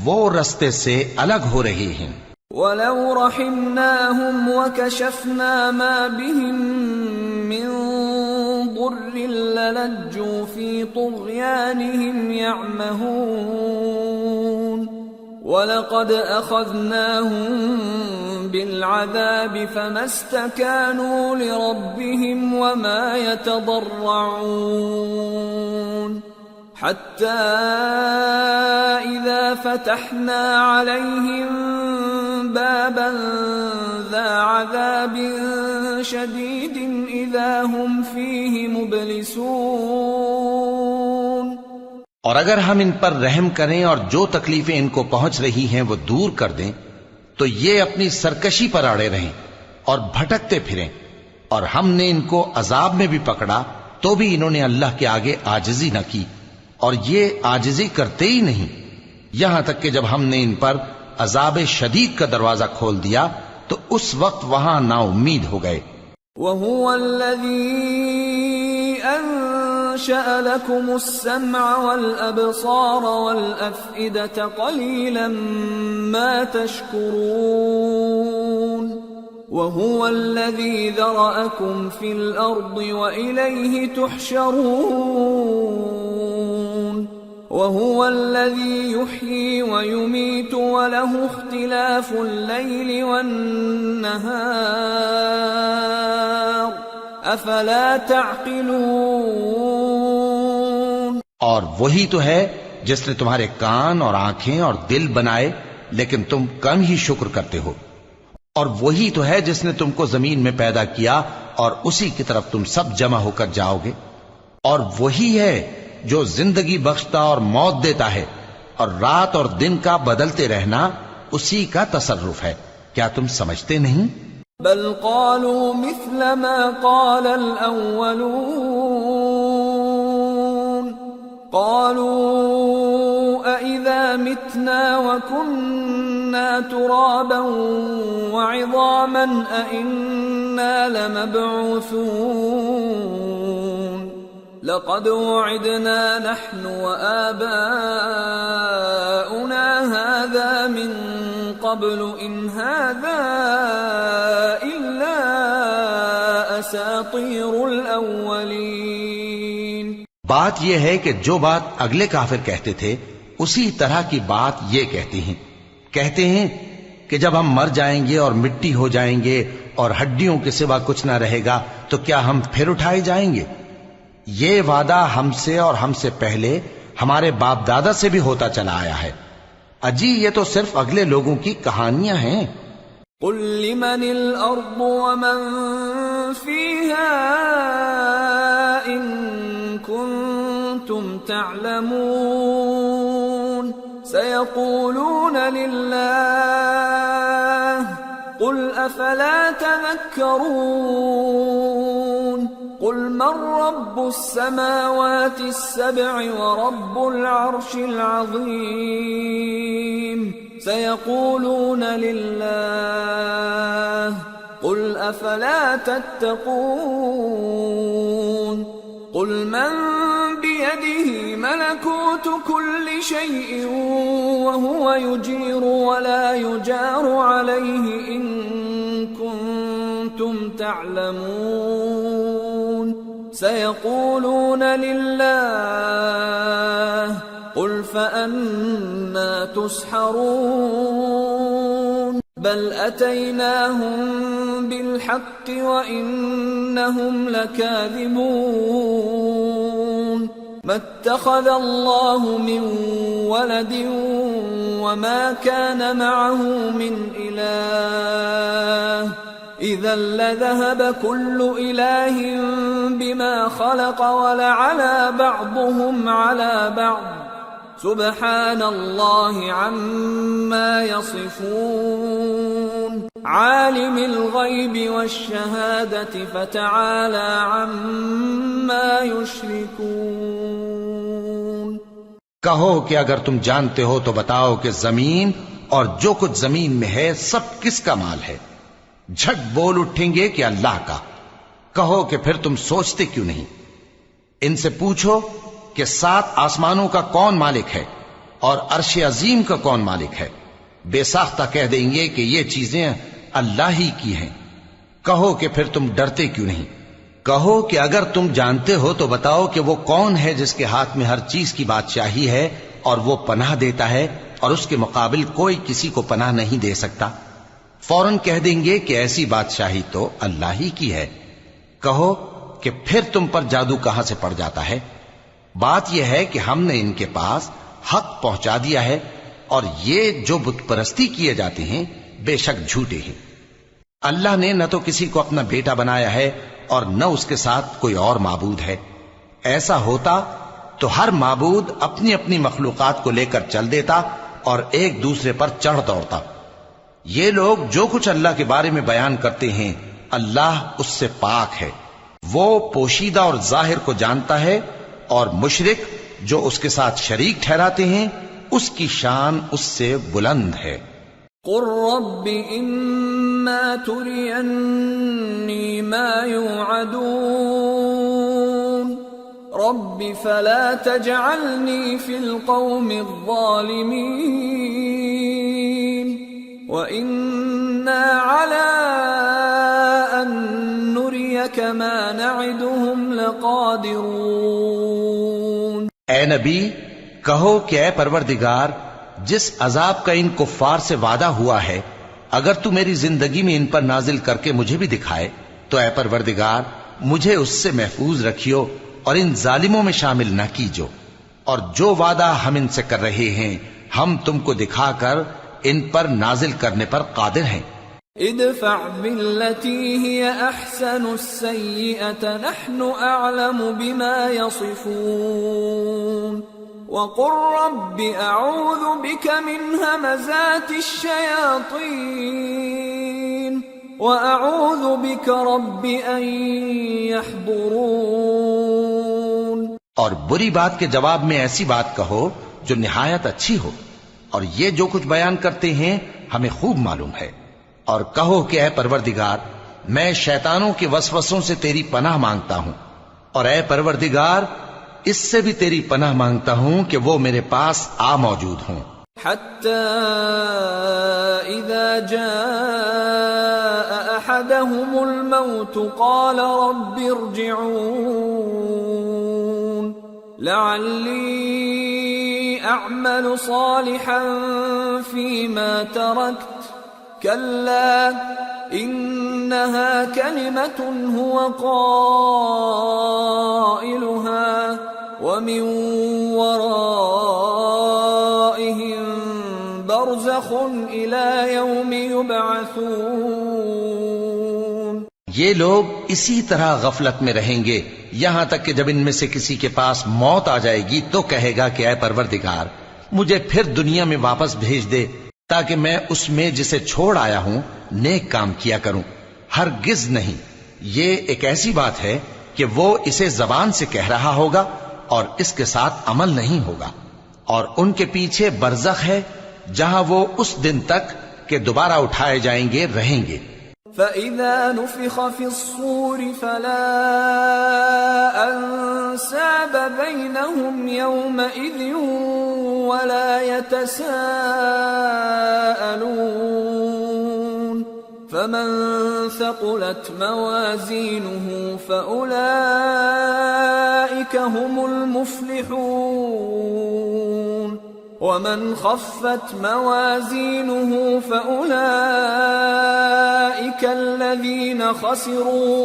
C: وہ رستے سے الگ ہو رہے ہیں۔
B: وَلَوْ رَحِمْنَاهُمْ وَكَشَفْنَا مَا بِهِمْ مِنْ ضُرٍّ لَلَجُّوا فِي طُغْيَانِهِمْ يَعْمَهُونَ وَلَقَدْ أَخَذْنَاهُمْ بِالْعَذَابِ فَمَا اسْتَكَانُوا لِرَبِّهِمْ وَمَا يَتَضَرَّعُونَ حتى إذا فتحنا عليهم بابا ذا عذاب شديد إذا هم فيه مبلسون۔
C: اور اگر ہم ان پر رحم کریں اور جو تکلیفیں ان کو پہنچ رہی ہیں وہ دور کر دیں تو یہ اپنی سرکشی پر اڑے رہیں اور بھٹکتے پھریں، اور ہم نے ان کو عذاب میں بھی پکڑا تو بھی انہوں نے اللہ کے آگے عاجزی نہ کی، اور یہ عاجزی کرتے ہی نہیں، یہاں تک کہ جب ہم نے ان پر عذاب شدید کا دروازہ کھول دیا تو اس وقت وہاں نا امید ہو گئے۔
B: وَهُوَ الَّذِي أَنشَأَ لَكُمُ السَّمْعَ وَالْأَبْصَارَ وَالْأَفْئِدَةَ قَلِيلًا مَا تَشْكُرُونَ وَهُوَ الَّذِي ذَرَأَكُمْ فِي الْأَرْضِ وَإِلَيْهِ تُحْشَرُونَ وَهُوَ الَّذِي يُحْيِي وَيُمِيتُ وَلَهُ اخْتِلَافُ اللَّيْلِ وَالنَّهَارِ أَفَلَا تَعْقِلُونَ۔
C: اور وہی تو ہے جس نے تمہارے کان اور آنکھیں اور دل بنائے لیکن تم کم ہی شکر کرتے ہو، اور وہی تو ہے جس نے تم کو زمین میں پیدا کیا اور اسی کی طرف تم سب جمع ہو کر جاؤ گے، اور وہی ہے جو زندگی بخشتا اور موت دیتا ہے، اور رات اور دن کا بدلتے رہنا اسی کا تصرف ہے، کیا تم سمجھتے نہیں؟
B: بل قالوا مثل ما قال الأولون قالوا أإذا متنا وكنا ترابا وعظاما أإنا لمبعوثون لقد وعدنا نحن وآباؤنا هذا من قبل إن هذا إلا أساطير الأولين۔
C: بات یہ ہے کہ جو بات اگلے کافر کہتے تھے اسی طرح کی بات یہ کہتے ہیں کہ جب ہم مر جائیں گے اور مٹی ہو جائیں گے اور ہڈیوں کے سوا کچھ نہ رہے گا تو کیا ہم پھر اٹھائے جائیں گے؟ یہ وعدہ ہم سے اور ہم سے پہلے ہمارے باپ دادا سے بھی ہوتا چلا آیا ہے، اجی یہ تو صرف اگلے لوگوں کی کہانیاں ہیں۔
B: قل لمن الأرض ومن فيها إن كنتم تعلمون سيقولون لله قل أفلا تذكرون قل من رب السماوات السبع ورب العرش العظيم سيقولون لله قل أفلا تتقون قل من بيده ملكوت كل شيء وهو يجير ولا يجار عليه إن كنتم تعلمون سيقولون لله قل فأنا تسحرون بل أتيناهم بالحق وإنهم لكاذبون ما اتخذ الله من ولد وما كان معه من إله إذا لذهب كل إله بما خلق ولعلى بعضهم على بعض سبحان الله عما يصفون عالم الغيب والشهادة فتعالى عما يشركون۔
C: کہو کہ اگر تم جانتے ہو تو بتاؤ کہ زمین اور جو کچھ زمین میں ہے سب کس کا مال ہے؟ جھٹ بول اٹھیں گے کہ اللہ کا۔ کہو کہ پھر تم سوچتے کیوں نہیں؟ ان سے پوچھو کہ 7 آسمانوں کا کون مالک ہے اور عرش عظیم کا کون مالک ہے؟ بے ساختہ کہہ دیں گے کہ یہ چیزیں اللہ ہی کی ہیں۔ کہو کہ پھر تم ڈرتے کیوں نہیں؟ کہو کہ اگر تم جانتے ہو تو بتاؤ کہ وہ کون ہے جس کے ہاتھ میں ہر چیز کی بادشاہی ہے اور وہ پناہ دیتا ہے اور اس کے مقابل کوئی کسی کو پناہ نہیں دے سکتا۔ فوراً کہہ دیں گے کہ ایسی بادشاہی تو اللہ ہی کی ہے۔ کہو کہ پھر تم پر جادو کہاں سے پڑ جاتا ہے؟ بات یہ ہے کہ ہم نے ان کے پاس حق پہنچا دیا ہے، اور یہ جو بت پرستی کیے جاتے ہیں بے شک جھوٹے ہیں۔ اللہ نے نہ تو کسی کو اپنا بیٹا بنایا ہے اور نہ اس کے ساتھ کوئی اور معبود ہے۔ ایسا ہوتا تو ہر معبود اپنی اپنی مخلوقات کو لے کر چل دیتا اور ایک دوسرے پر چڑھ دوڑتا۔ یہ لوگ جو کچھ اللہ کے بارے میں بیان کرتے ہیں اللہ اس سے پاک ہے، وہ پوشیدہ اور ظاہر کو جانتا ہے، اور مشرک جو اس کے ساتھ شریک ٹھہراتے ہیں اس کی شان اس سے بلند ہے۔
B: قل رب اما ترینی ما یوعدون رب فلا تجعلنی فی القوم الظالمین وإنا على أن نريك ما نعدهم لقادرون۔
C: اے نبی کہو کہ اے پروردگار، جس عذاب کا ان کفار سے وعدہ ہوا ہے اگر تو میری زندگی میں ان پر نازل کر کے مجھے بھی دکھائے تو اے پروردگار مجھے اس سے محفوظ رکھیو اور ان ظالموں میں شامل نہ کیجو، اور جو وعدہ ہم ان سے کر رہے ہیں ہم تم کو دکھا کر ان پر نازل کرنے پر قادر ہیں۔
B: ادفع بالتي هي احسن السيئة نحن اعلم بما يصفون وقل رب اعوذ بك من همزات الشياطين واعوذ بك رب ان يحضرون۔
C: اور بری بات کے جواب میں ایسی بات کہو جو نہایت اچھی ہو، اور یہ جو کچھ بیان کرتے ہیں ہمیں خوب معلوم ہے۔ اور کہو کہ اے پروردگار میں شیطانوں کے وسوسوں سے تیری پناہ مانگتا ہوں، اور اے پروردگار اس سے بھی تیری پناہ مانگتا ہوں کہ وہ میرے پاس آ موجود ہوں۔
B: حتى اذا جاء احدهم الموت قال رب ارجعون لعلی اعمل صالحا فيما تركت كلا انها كلمة هو قائلها ومن ورائهم برزخ الى يوم يبعثون۔
C: یہ لوگ اسی طرح غفلت میں رہیں گے یہاں تک کہ جب ان میں سے کسی کے پاس موت آ جائے گی تو کہے گا کہ اے پروردگار مجھے پھر دنیا میں واپس بھیج دے تاکہ میں اس میں جسے چھوڑ آیا ہوں نیک کام کیا کروں۔ ہرگز نہیں، یہ ایک ایسی بات ہے کہ وہ اسے زبان سے کہہ رہا ہوگا اور اس کے ساتھ عمل نہیں ہوگا، اور ان کے پیچھے برزخ ہے جہاں وہ اس دن تک کہ دوبارہ اٹھائے جائیں گے رہیں گے۔
B: فَإِذَا نُفِخَ فِي الصُّورِ فَلَا أَنْسَابَ بَيْنَهُمْ يَوْمَئِذٍ وَلَا يَتَسَاءَلُونَ فَمَنْ ثَقُلَتْ مَوَازِينُهُ فَأُولَئِكَ هُمُ الْمُفْلِحُونَ وَمَنْ خَفَّتْ مَوَازِينُهُ فَأُولَئِكَ الَّذِينَ خَسِرُوا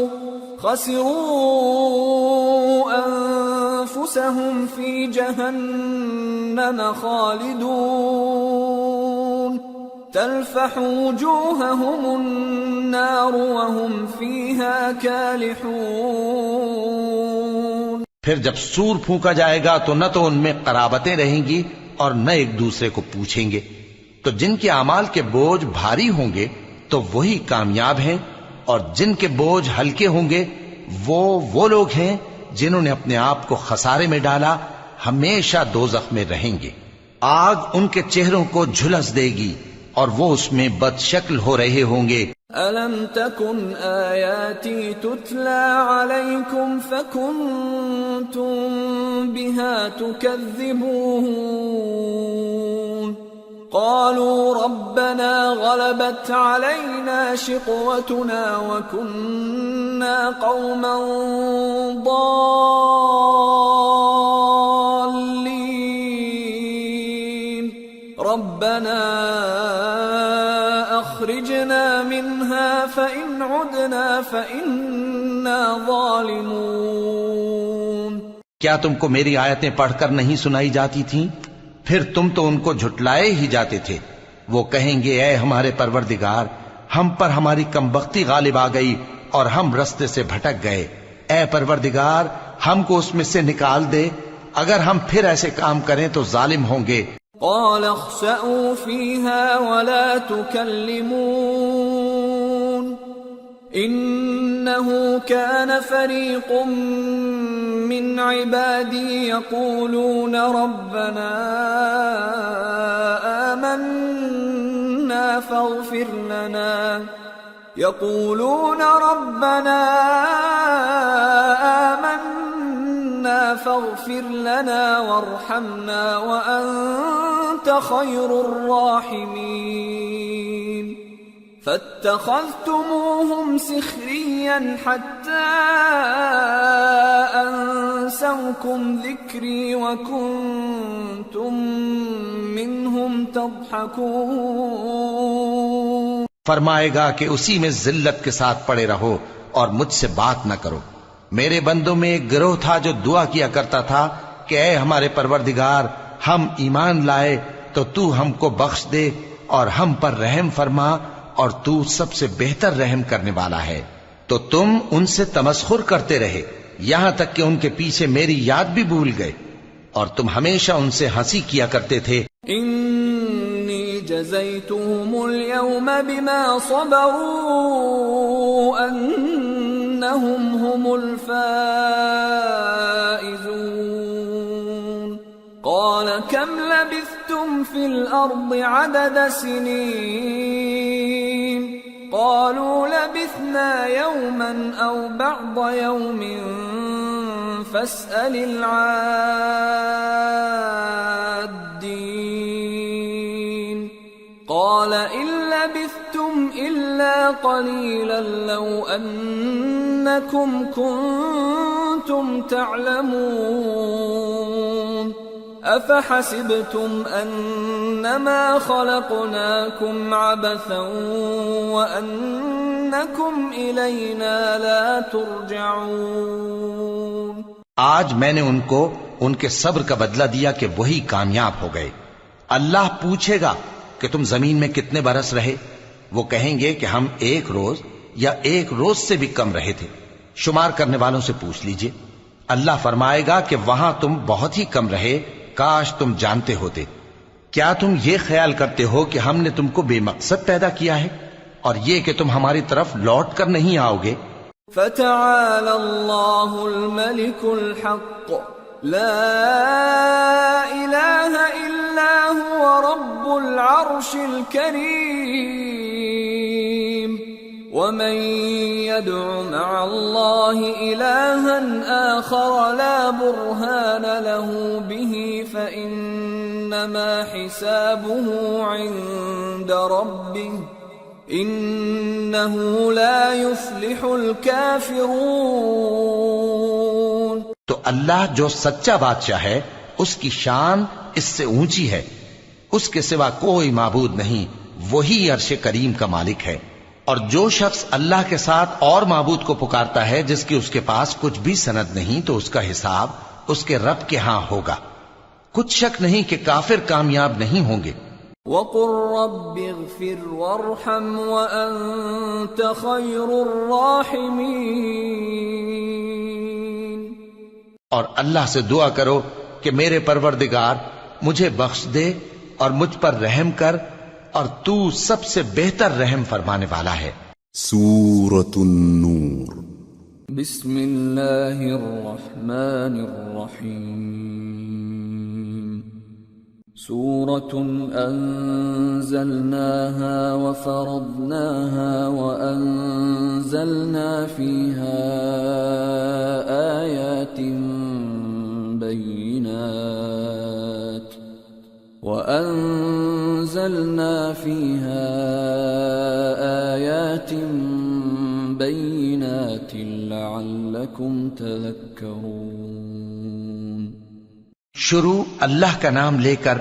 B: أَنفُسَهُمْ فِي جَهَنَّمَ خَالِدُونَ تَلْفَحُ وُجُوهَهُمُ النَّارُ وَهُمْ فِيهَا كَالِحُونَ۔
C: پھر جب سور پھونکا جائے گا تو نہ تو ان میں قرابتیں رہیں گی اور نہ ایک دوسرے کو پوچھیں گے، تو جن کے اعمال کے بوجھ بھاری ہوں گے تو وہی کامیاب ہیں، اور جن کے بوجھ ہلکے ہوں گے وہ لوگ ہیں جنہوں نے اپنے آپ کو خسارے میں ڈالا، ہمیشہ دوزخ میں رہیں گے۔ آگ ان کے چہروں کو جھلس دے گی اور وہ اس میں بد شکل ہو رہے ہوں گے۔
B: ألم تكن آياتي تتلى عليكم فكنتم بها تكذبون قالوا ربنا غلبت علينا شقوتنا وكنا قوما ضالين ربنا أخرجنا منها فإن عدنا فإنا ظالمون
C: کیا تم کو میری آیتیں پڑھ کر نہیں سنائی جاتی تھیں؟ پھر تم تو ان کو جھٹلائے ہی جاتے تھے۔ وہ کہیں گے اے ہمارے پروردگار، ہم پر ہماری کمبختی غالب آ گئی اور ہم رستے سے بھٹک گئے۔ اے پروردگار، ہم کو اس میں سے نکال دے، اگر ہم پھر ایسے کام کریں تو ظالم ہوں گے۔
B: قال اخسئوا فيها ولا تكلمون إنه كان فريق من عبادي يقولون ربنا آمنا فاغفر لنا فاغفر لنا وارحمنا وأنت خير الراحمين فاتخذتموهم سخريا حتى أنسوكم ذكري وكنتم منهم تضحكون
C: فرمائے گا کہ اسی میں ذلت کے ساتھ پڑے رہو اور مجھ سے بات نہ کرو۔ میرے بندوں میں ایک گروہ تھا جو دعا کیا کرتا تھا کہ اے ہمارے پروردگار، ہم ایمان لائے تو تو ہم کو بخش دے اور ہم پر رحم فرما، اور تو سب سے بہتر رحم کرنے والا ہے۔ تو تم ان سے تمسخر کرتے رہے یہاں تک کہ ان کے پیچھے میری یاد بھی بھول گئے، اور تم ہمیشہ ان سے ہنسی کیا کرتے تھے۔
B: انی جزیتهم اليوم بما صبروا انہم هم الفائزون قال كم لبثتم في الارض عدد سنين قالوا لبثنا يوما او بعض يوم فاسأل العادين قال إن لبثتم إلا قليلا لو أنكم كنتم تعلمون أفحسبتم أنما خلقناكم عبثا وأنكم إلينا لا ترجعون
C: آج میں نے ان کو ان کے صبر کا بدلہ دیا کہ وہی کامیاب ہو گئے۔ اللہ پوچھے گا کہ تم زمین میں کتنے برس رہے؟ وہ کہیں گے کہ ہم ایک روز یا ایک روز سے بھی کم رہے تھے۔ شمار کرنے والوں سے پوچھ لیجئے۔ اللہ فرمائے گا کہ وہاں تم بہت ہی کم رہے، کاش تم جانتے ہوتے۔ کیا تم یہ خیال کرتے ہو کہ ہم نے تم کو بے مقصد پیدا کیا ہے اور یہ کہ تم ہماری طرف لوٹ کر نہیں آؤ گے؟
B: فتعالى الله الملك الحق لا إله إلا هو رب العرش الكريم ومن يدع مع الله إلها آخر لا برهان له به فإنما حسابه عند ربه انہو لا یفلح الکافرون۔
C: تو اللہ جو سچا بادشاہ ہے اس کی شان اس سے اونچی ہے، اس کے سوا کوئی معبود نہیں، وہی عرش کریم کا مالک ہے۔ اور جو شخص اللہ کے ساتھ اور معبود کو پکارتا ہے جس کی اس کے پاس کچھ بھی سند نہیں، تو اس کا حساب اس کے رب کے ہاں ہوگا۔ کچھ شک نہیں کہ کافر کامیاب نہیں ہوں گے۔
B: وَقُلْ رَبِّ اغْفِرْ وَارْحَمْ وَأَنْتَ خَيْرُ الرَّاحِمِينَ
C: اور اللہ سے دعا کرو کہ میرے پروردگار مجھے بخش دے اور مجھ پر رحم کر، اور تو سب سے بہتر رحم فرمانے والا ہے۔
A: سورة النور۔
B: بسم اللہ الرحمن الرحیم۔ سورة أنزلناها وفرضناها وأنزلنا فيها آيات بينات لعلكم تذكرون.
C: شروع اللہ کا نام لے کر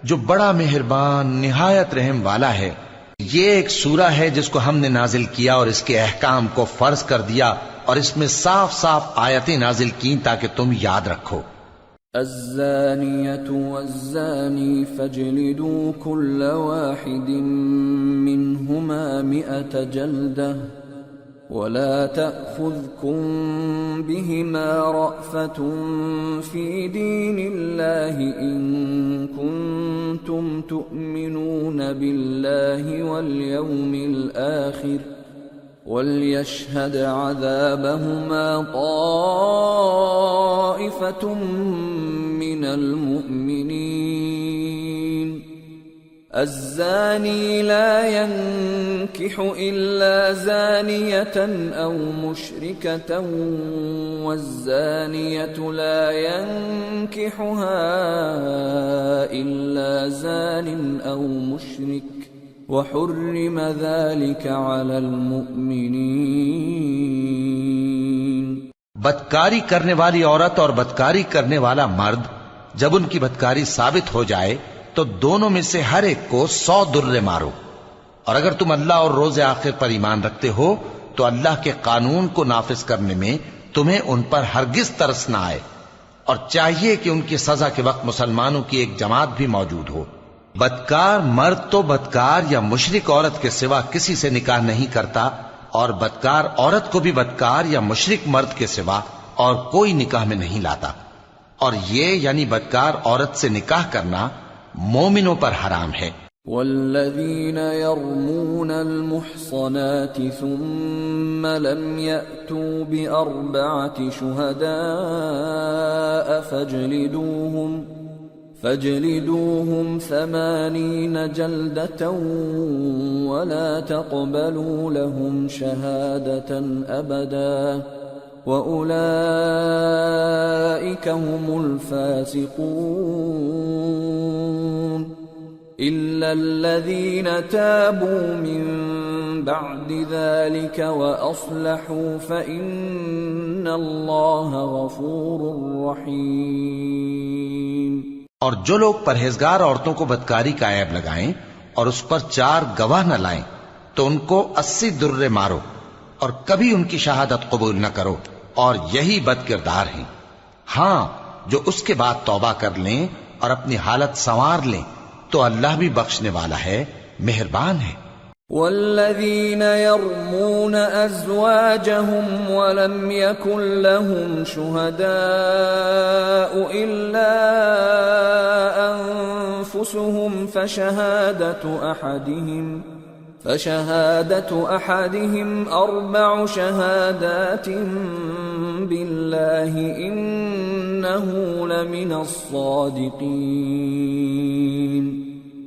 C: جو بڑا مہربان نہایت رحم والا ہے. یہ ایک سورہ ہے جس کو ہم نے نازل کیا اور اس کے احکام کو فرض کر دیا اور اس میں صاف صاف آیتیں نازل کی تاکہ تم یاد رکھو.
B: الزانية والزاني فاجلدوا كل واحد منهما 100 جلدة ولا تأخذكم بهما رأفة في دين الله إن كنتم تؤمنون بالله واليوم الآخر وَلْيَشْهَدْ عَذَابَهُمَا طَائِفَةٌ مِّنَ الْمُؤْمِنِينَ. الزَّانِي لَا يَنكِحُ إِلَّا زَانِيَةً أَوْ مُشْرِكَةً وَالزَّانِيَةُ لَا يَنكِحُهَا إِلَّا زَانٍ أَوْ مُشْرِكٌ وَحُرِّمَ ذَلِكَ عَلَى الْمُؤْمِنِينَ.
C: بدکاری کرنے والی عورت اور بدکاری کرنے والا مرد جب ان کی بدکاری ثابت ہو جائے تو دونوں میں سے ہر ایک کو 100 درے مارو. اور اگر تم اللہ اور روز آخر پر ایمان رکھتے ہو تو اللہ کے قانون کو نافذ کرنے میں تمہیں ان پر ہرگز ترس نہ آئے، اور چاہیے کہ ان کی سزا کے وقت مسلمانوں کی ایک جماعت بھی موجود ہو. بدکار مرد تو بدکار یا مشرک عورت کے سوا کسی سے نکاح نہیں کرتا، اور بدکار عورت کو بھی بدکار یا مشرک مرد کے سوا اور کوئی نکاح میں نہیں لاتا. اور یہ یعنی بدکار عورت سے نکاح کرنا مومنوں پر حرام ہے.
B: والذین یرمون المحصنات ثم لم یأتوا بأربعة شہداء فاجلدوهم 80 جلدة ولا تقبلوا لهم شهادة أبدا وأولئك هم الفاسقون. إلا الذين تابوا من بعد ذلك وأصلحوا فإن الله غفور رحيم.
C: اور جو لوگ پرہیزگار عورتوں کو بدکاری کا عیب لگائیں اور اس پر 4 گواہ نہ لائیں تو ان کو 80 درے مارو اور کبھی ان کی شہادت قبول نہ کرو، اور یہی بد کردار ہیں. ہاں جو اس کے بعد توبہ کر لیں اور اپنی حالت سنوار لیں تو اللہ بھی بخشنے والا ہے، مہربان ہے.
B: والذین یرمون ازواجهم ولم یکن لهم شهداء الا انفسهم فشهادة احدهم 4 شهادات بالله انه لمن الصادقين.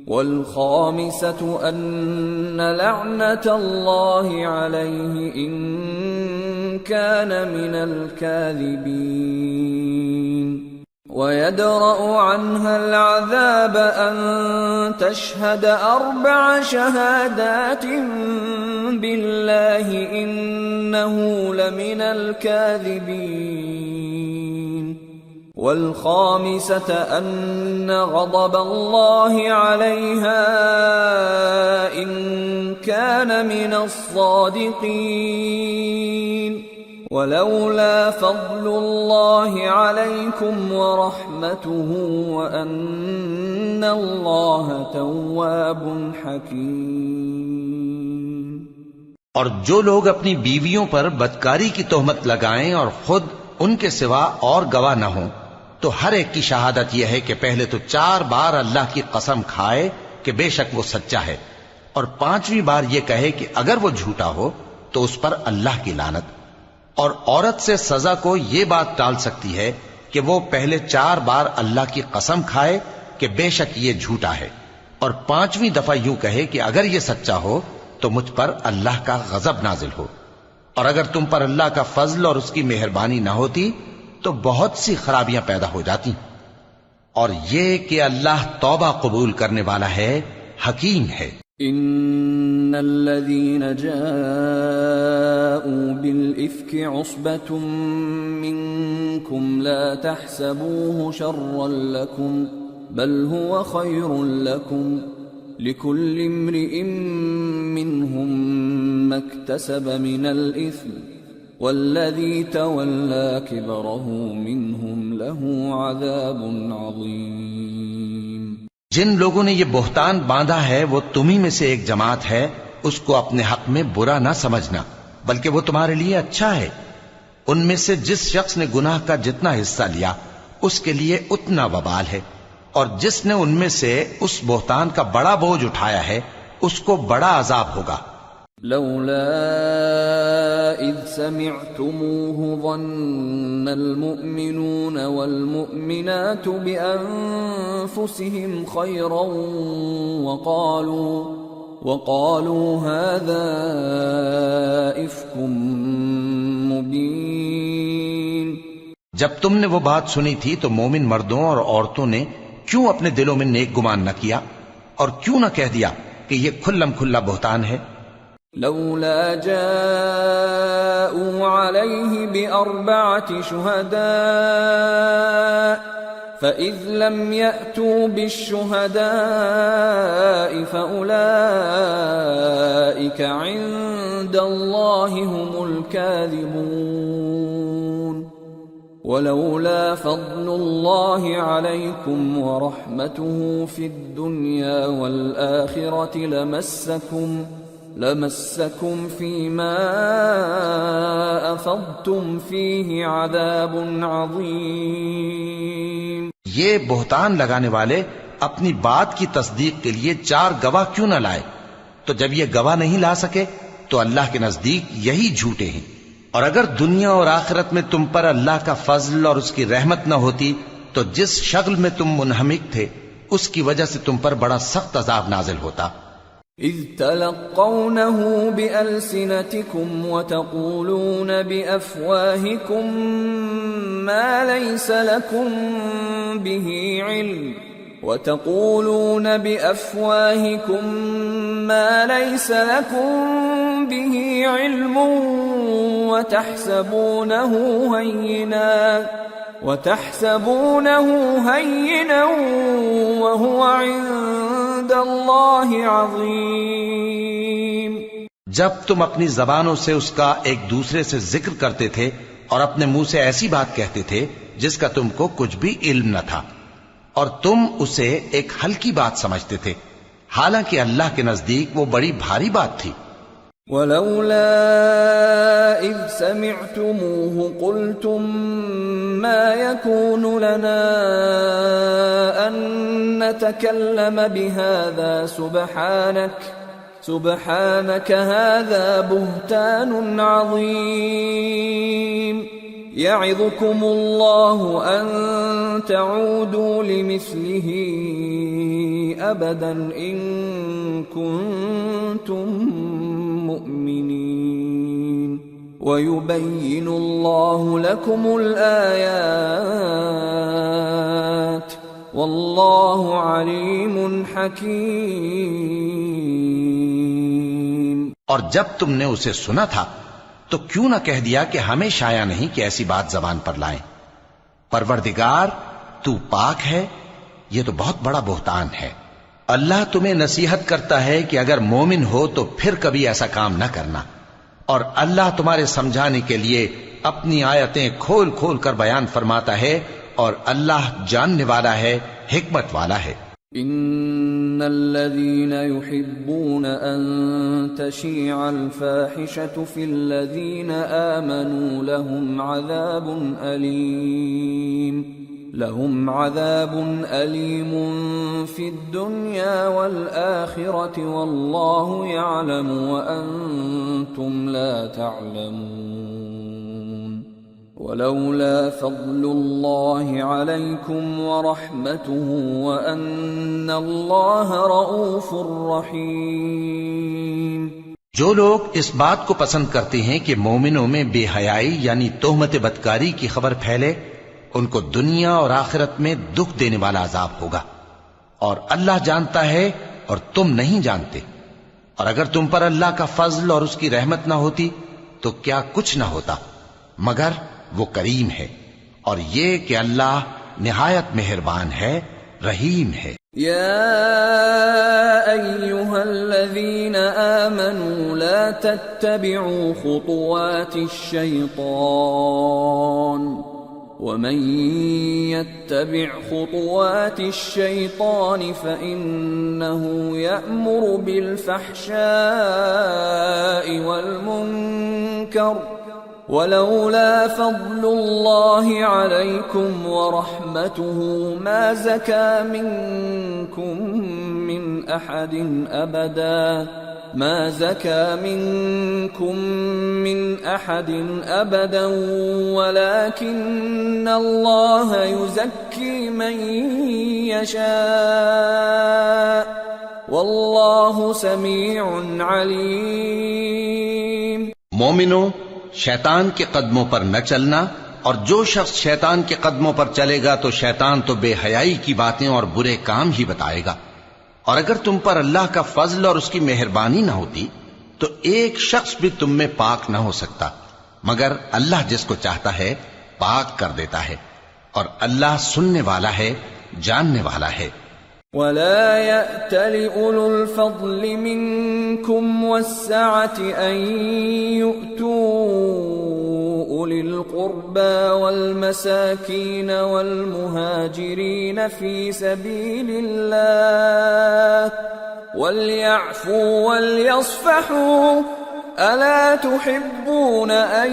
B: والخامسة أن لعنة الله عليه إن كان من الكاذبين. ويدرأ عنها العذاب أن تشهد 4 شهادات بالله إنه لمن الكاذبين. والخامسة أن غضب الله عليها إن كان من الصادقين. ولولا فضل الله عليكم ورحمته وأن الله تواب حكيم.
C: اور جو لوگ اپنی بیویوں پر بدکاری کی تہمت لگائیں اور خود ان کے سوا اور گواہ نہ ہوں تو ہر ایک کی شہادت یہ ہے کہ پہلے تو 4 بار اللہ کی قسم کھائے کہ بے شک وہ سچا ہے، اور 5ویں بار یہ کہے کہ اگر وہ جھوٹا ہو تو اس پر اللہ کی لعنت. اور عورت سے سزا کو یہ بات ٹال سکتی ہے کہ وہ پہلے 4 بار اللہ کی قسم کھائے کہ بے شک یہ جھوٹا ہے، اور 5ویں دفعہ یوں کہے کہ اگر یہ سچا ہو تو مجھ پر اللہ کا غضب نازل ہو، اور اگر تم پر اللہ کا فضل اور اس کی مہربانی نہ ہوتی تو بہت سی خرابیاں پیدا ہو جاتی۔ اور یہ کہ اللہ توبہ قبول کرنے والا ہے، حکیم ہے۔
B: ان الذين جاءوا بالافك عصبة منكم لا تحسبوه شرا لكم بل هو خير لكم لكل امرئ منهم ما اكتسب من الاثم والذي تولى كبره منهم له عذاب عظيم۔
C: جن لوگوں نے یہ بہتان باندھا ہے وہ تمہیں میں سے ایک جماعت ہے، اس کو اپنے حق میں برا نہ سمجھنا، بلکہ وہ تمہارے لیے اچھا ہے۔ ان میں سے جس شخص نے گناہ کا جتنا حصہ لیا اس کے لیے اتنا وبال ہے، اور جس نے ان میں سے اس بہتان کا بڑا بوجھ اٹھایا ہے اس کو بڑا عذاب ہوگا۔
B: لولا اذ سمعتموه ظن المؤمنون والمؤمنات بانفسهم خيرا وقالوا هذا افك مبين۔
C: جب تم نے وہ بات سنی تھی تو مومن مردوں اور عورتوں نے کیوں اپنے دلوں میں نیک گمان نہ کیا، اور کیوں نہ کہہ دیا کہ یہ کھلم کھلا بہتان ہے؟
B: لولا جاءوا عليه بأربعة شهداء فإذ لم يأتوا بالشهداء فأولئك عند الله هم الكاذبون۔ ولولا فضل الله عليكم ورحمته في الدنيا والآخرة لمسكم فيما أفضتم فيه عذاب عظيم۔
C: یہ بہتان لگانے والے اپنی بات کی تصدیق کے لیے 4 گواہ کیوں نہ لائے؟ تو جب یہ گواہ نہیں لا سکے تو اللہ کے نزدیک یہی جھوٹے ہیں۔ اور اگر دنیا اور آخرت میں تم پر اللہ کا فضل اور اس کی رحمت نہ ہوتی تو جس شغل میں تم منہمک تھے اس کی وجہ سے تم پر بڑا سخت عذاب نازل ہوتا۔
B: اذ تلقونه بألسنتكم وتقولون بأفواهكم ما ليس لكم به علم وتحسبونه هينا وهو عند الله عظيم۔
C: جب تم اپنی زبانوں سے اس کا ایک دوسرے سے ذکر کرتے تھے اور اپنے منہ سے ایسی بات کہتے تھے جس کا تم کو کچھ بھی علم نہ تھا، اور تم اسے ایک ہلکی بات سمجھتے تھے، حالانکہ اللہ کے نزدیک وہ بڑی بھاری بات تھی۔
B: ولولا اذ سمعتموه قلتم ما يكون لنا ان نتكلم بهذا سبحانك هذا بهتان عظيم يعظكم الله ان تعودوا لمثله ابدا ان كنتم مؤمنين ويبين الله لكم الآيات والله عليم حكيم۔
C: اور جب تم نے اسے سنا تھا تو کیوں نہ کہہ دیا کہ ہمیں شایع نہیں کہ ایسی بات زبان پر لائیں؟ پروردگار تو پاک ہے، یہ تو بہت بڑا بہتان ہے۔ اللہ تمہیں نصیحت کرتا ہے کہ اگر مومن ہو تو پھر کبھی ایسا کام نہ کرنا، اور اللہ تمہارے سمجھانے کے لیے اپنی آیتیں کھول کھول کر بیان فرماتا ہے، اور اللہ جاننے والا ہے، حکمت والا ہے۔
B: ان الذين يحبون ان تشيع الفاحشة في الذين آمنوا لهم عذاب أليم في الدنيا والآخرة والله يعلم وأنتم لا تعلمون۔ ولولا فضل الله عليكم ورحمته وأن الله رؤوف رحيم۔
C: جو لوگ اس بات کو پسند کرتے ہیں کہ مومنوں میں بے حیائی یعنی تہمت بدکاری کی خبر پھیلے، ان کو دنیا اور آخرت میں دکھ دینے والا عذاب ہوگا، اور اللہ جانتا ہے اور تم نہیں جانتے۔ اور اگر تم پر اللہ کا فضل اور اس کی رحمت نہ ہوتی تو کیا کچھ نہ ہوتا، مگر وہ کریم ہے، اور یہ کہ اللہ نہایت مہربان ہے، رحیم ہے۔
B: يا أيها الذين آمنوا لا تتبعوا خطوات الشيطان ومن يتبع خطوات الشيطان فإنه يأمر بالفحشاء والمنكر ولولا فضل الله عليكم ورحمته ما زكى منكم من أحد أبدا ولكن الله يزكي من يشاء والله سميع عليم۔
C: مومنوں، شیطان کے قدموں پر نہ چلنا، اور جو شخص شیطان کے قدموں پر چلے گا تو شیطان تو بے حیائی کی باتیں اور برے کام ہی بتائے گا۔ اور اگر تم پر اللہ کا فضل اور اس کی مہربانی نہ ہوتی تو ایک شخص بھی تم میں پاک نہ ہو سکتا، مگر اللہ جس کو چاہتا ہے پاک کر دیتا ہے، اور اللہ سننے والا ہے، جاننے والا ہے۔
B: ولا يأتل أولو الفضل منكم والسعة أن يؤتوا أولي القربى والمساكين والمهاجرين في سبيل الله وليعفوا وليصفحوا ألا تحبون أن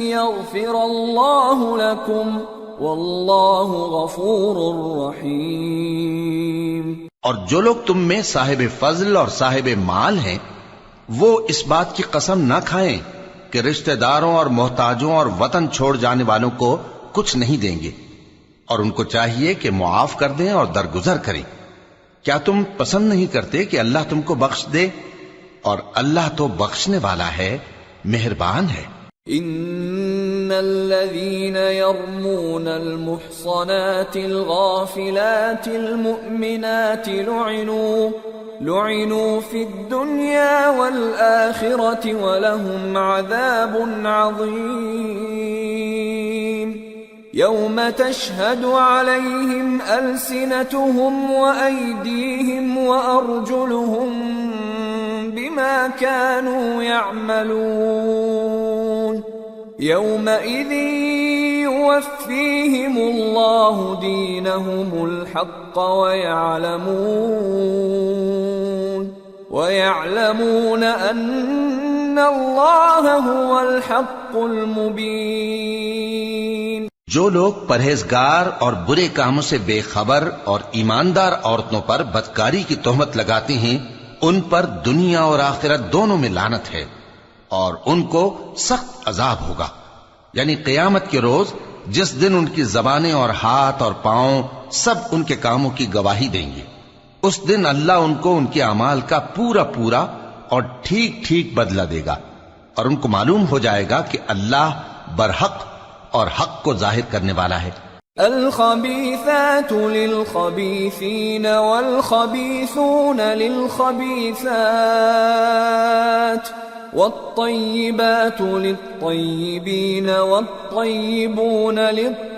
B: يغفر الله لكم واللہ غفور رحیم۔
C: اور جو لوگ تم میں صاحب فضل اور صاحب مال ہیں وہ اس بات کی قسم نہ کھائیں کہ رشتہ داروں اور محتاجوں اور وطن چھوڑ جانے والوں کو کچھ نہیں دیں گے، اور ان کو چاہیے کہ معاف کر دیں اور درگزر کریں۔ کیا تم پسند نہیں کرتے کہ اللہ تم کو بخش دے؟ اور اللہ تو بخشنے والا ہے، مہربان ہے۔
B: ان الذين يرمون المحصنات الغافلات المؤمنات لعنوا في الدنيا والآخرة ولهم عذاب عظيم يوم تشهد عليهم ألسنتهم وأيديهم وأرجلهم بما كانوا يعملون يومئذ يوفيهم الله دينهم الحق ويعلمون أن الله هو الحق المبين۔
C: جو لوگ پرہیزگار اور برے کاموں سے بے خبر اور ایماندار عورتوں پر بدکاری کی تہمت لگاتے ہیں ان پر دنیا اور آخرت دونوں میں لعنت ہے، اور ان کو سخت عذاب ہوگا، یعنی قیامت کے روز جس دن ان کی زبانیں اور ہاتھ اور پاؤں سب ان کے کاموں کی گواہی دیں گے۔ اس دن اللہ ان کو ان کے اعمال کا پورا پورا اور ٹھیک ٹھیک بدلہ دے گا، اور ان کو معلوم ہو جائے گا کہ اللہ برحق اور حق کو ظاہر کرنے والا ہے۔
B: الخبيثات للخبيثين والخبيثون للخبيثات والطيبات للطيبين والطيبون للطيبات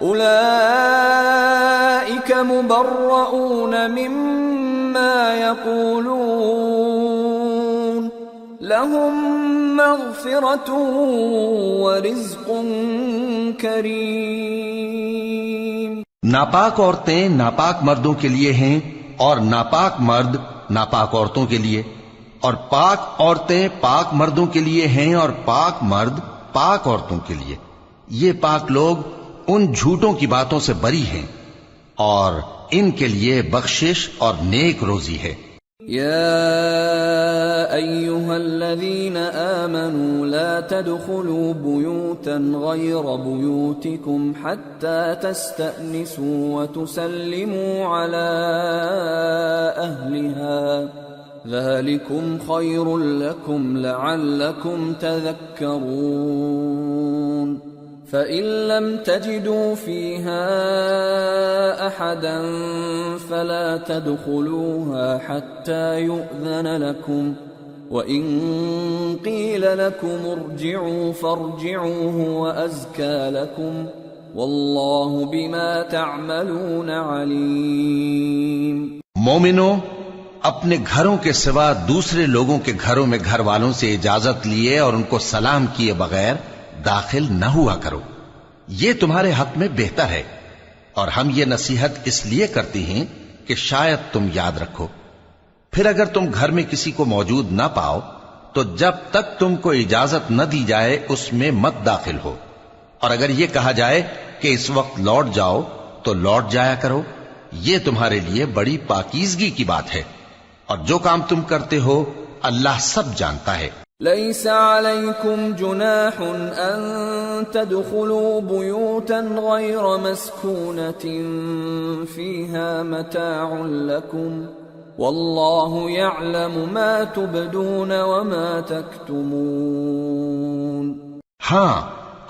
B: أولئك مبرؤون مما يقولون لهم مغفرة ورزق کریم۔
C: ناپاک عورتیں ناپاک مردوں کے لیے ہیں، اور ناپاک مرد ناپاک عورتوں کے لیے، اور پاک عورتیں پاک مردوں کے لیے ہیں، اور پاک مرد پاک عورتوں کے لیے۔ یہ پاک لوگ ان جھوٹوں کی باتوں سے بری ہیں، اور ان کے لیے بخشش اور نیک روزی ہے۔
B: يا أيها الذين آمنوا لا تدخلوا بيوتا غير بيوتكم حتى تستأنسوا وتسلموا على أهلها ذلكم خير لكم لعلكم تذكرون فإن لم تجدوا فيها أحدا فلا تدخلوها حتى يؤذن لكم وإن قيل لكم ارجعوا فارجعوا هو أزكى لكم والله بما تعملون عليم.
C: مومنو، اپنے گھروں کے سوا دوسرے لوگوں کے گھروں میں گھر والوں سے اجازت لیے اور ان کو سلام کیے بغیر داخل نہ ہوا کرو، یہ تمہارے حق میں بہتر ہے، اور ہم یہ نصیحت اس لیے کرتے ہیں کہ شاید تم یاد رکھو. پھر اگر تم گھر میں کسی کو موجود نہ پاؤ تو جب تک تم کو اجازت نہ دی جائے اس میں مت داخل ہو، اور اگر یہ کہا جائے کہ اس وقت لوٹ جاؤ تو لوٹ جایا کرو، یہ تمہارے لیے بڑی پاکیزگی کی بات ہے، اور جو کام تم کرتے ہو اللہ سب جانتا ہے.
B: ليس عليكم جناح أن تدخلوا بيوتا غير مسكونة فيها متاع لكم والله يعلم ما تبدون وما تكتمون.
C: ہاں،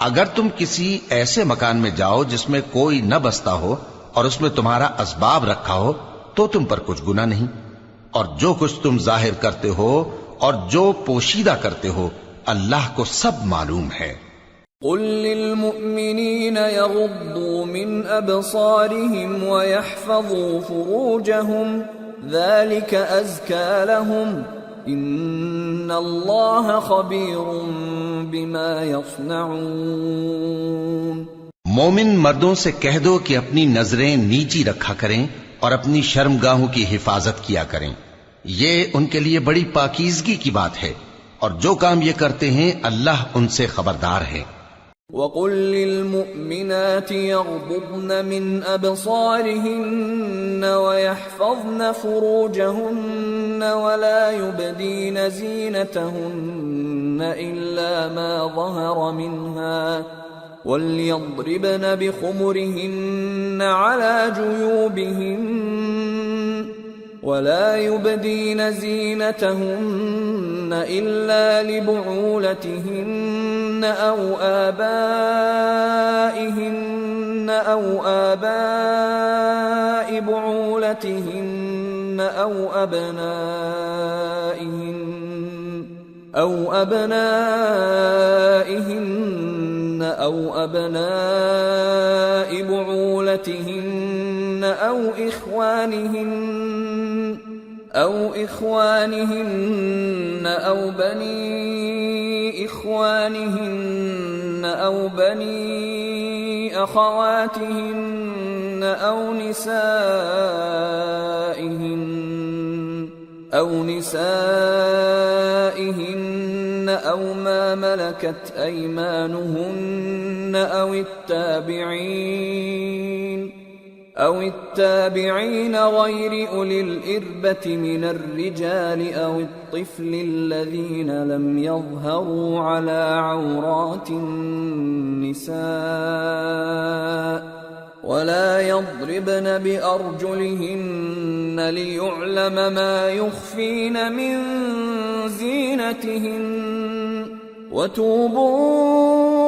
C: اگر تم کسی ایسے مکان میں جاؤ جس میں کوئی نہ بستا ہو اور اس میں تمہارا اسباب رکھا ہو تو تم پر کچھ گناہ نہیں، اور جو کچھ تم ظاہر کرتے ہو اور جو پوشیدہ کرتے ہو اللہ کو سب معلوم ہے.
B: قل للمؤمنين يغضوا من أبصارهم ويحفظوا فروجهم ذلك أزكى لهم إن الله خبير بما يصنعون.
C: مومن مردوں سے کہہ دو کہ اپنی نظریں نیچی رکھا کریں اور اپنی شرمگاہوں کی حفاظت کیا کریں، یہ ان کے لیے بڑی پاکیزگی کی بات ہے، اور جو کام یہ کرتے ہیں اللہ ان سے خبردار ہے.
B: وَقُل لِّلْمُؤْمِنَاتِ يَغْضُضْنَ مِنْ أَبْصَارِهِنَّ وَيَحْفَظْنَ فُرُوجَهُنَّ وَلَا يُبْدِينَ زِينَتَهُنَّ إِلَّا مَا ظَهَرَ مِنْهَا وَلْيَضْرِبْنَ بِخُمُرِهِنَّ عَلَى جُيُوبِهِنَّ ولا يبدين زينتهن إلا لبعولتهن أو آبائهن أو آباء بعولتهن أو أبنائهن أو أبناء بعولتهن أو إخوانهن أو بني إخوانهن أو بني أخواتهن أو نسائهن أو ما ملكت أيمانهن أو التابعين غير أولي الإربة من الرجال أو الطفل الذين لم يظهروا على عورات النساء ولا يضربن بأرجلهن ليعلم ما يخفين من زينتهن وتوبوا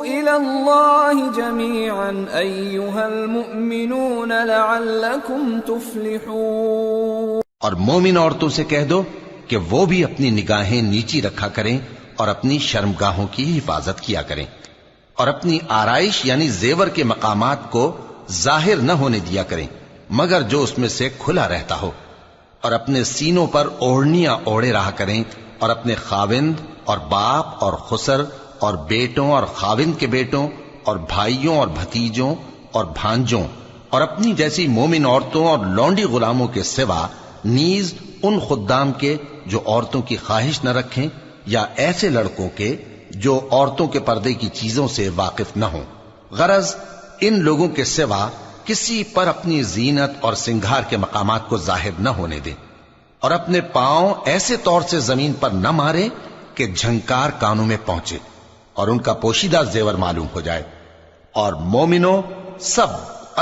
B: إلى الله جميعا أيها المؤمنون لعلكم تفلحون.
C: اور مومن عورتوں سے کہہ دو کہ وہ بھی اپنی نگاہیں نیچی رکھا کریں اور اپنی شرمگاہوں کی حفاظت کیا کریں، اور اپنی آرائش یعنی زیور کے مقامات کو ظاہر نہ ہونے دیا کریں مگر جو اس میں سے کھلا رہتا ہو، اور اپنے سینوں پر اوڑھنیاں اوڑھے رہا کریں، اور اپنے خاوند اور باپ اور خسر اور بیٹوں اور خاوند کے بیٹوں اور بھائیوں اور بھتیجوں اور بھانجوں اور اپنی جیسی مومن عورتوں اور لونڈی غلاموں کے سوا نیز ان خدام کے جو عورتوں کی خواہش نہ رکھیں، یا ایسے لڑکوں کے جو عورتوں کے پردے کی چیزوں سے واقف نہ ہوں. غرض ان لوگوں کے سوا کسی پر اپنی زینت اور سنگھار کے مقامات کو ظاہر نہ ہونے دیں، اور اپنے پاؤں ایسے طور سے زمین پر نہ مارے کہ جھنکار کانوں میں پہنچے اور ان کا پوشیدہ زیور معلوم ہو جائے. اور مومنو سب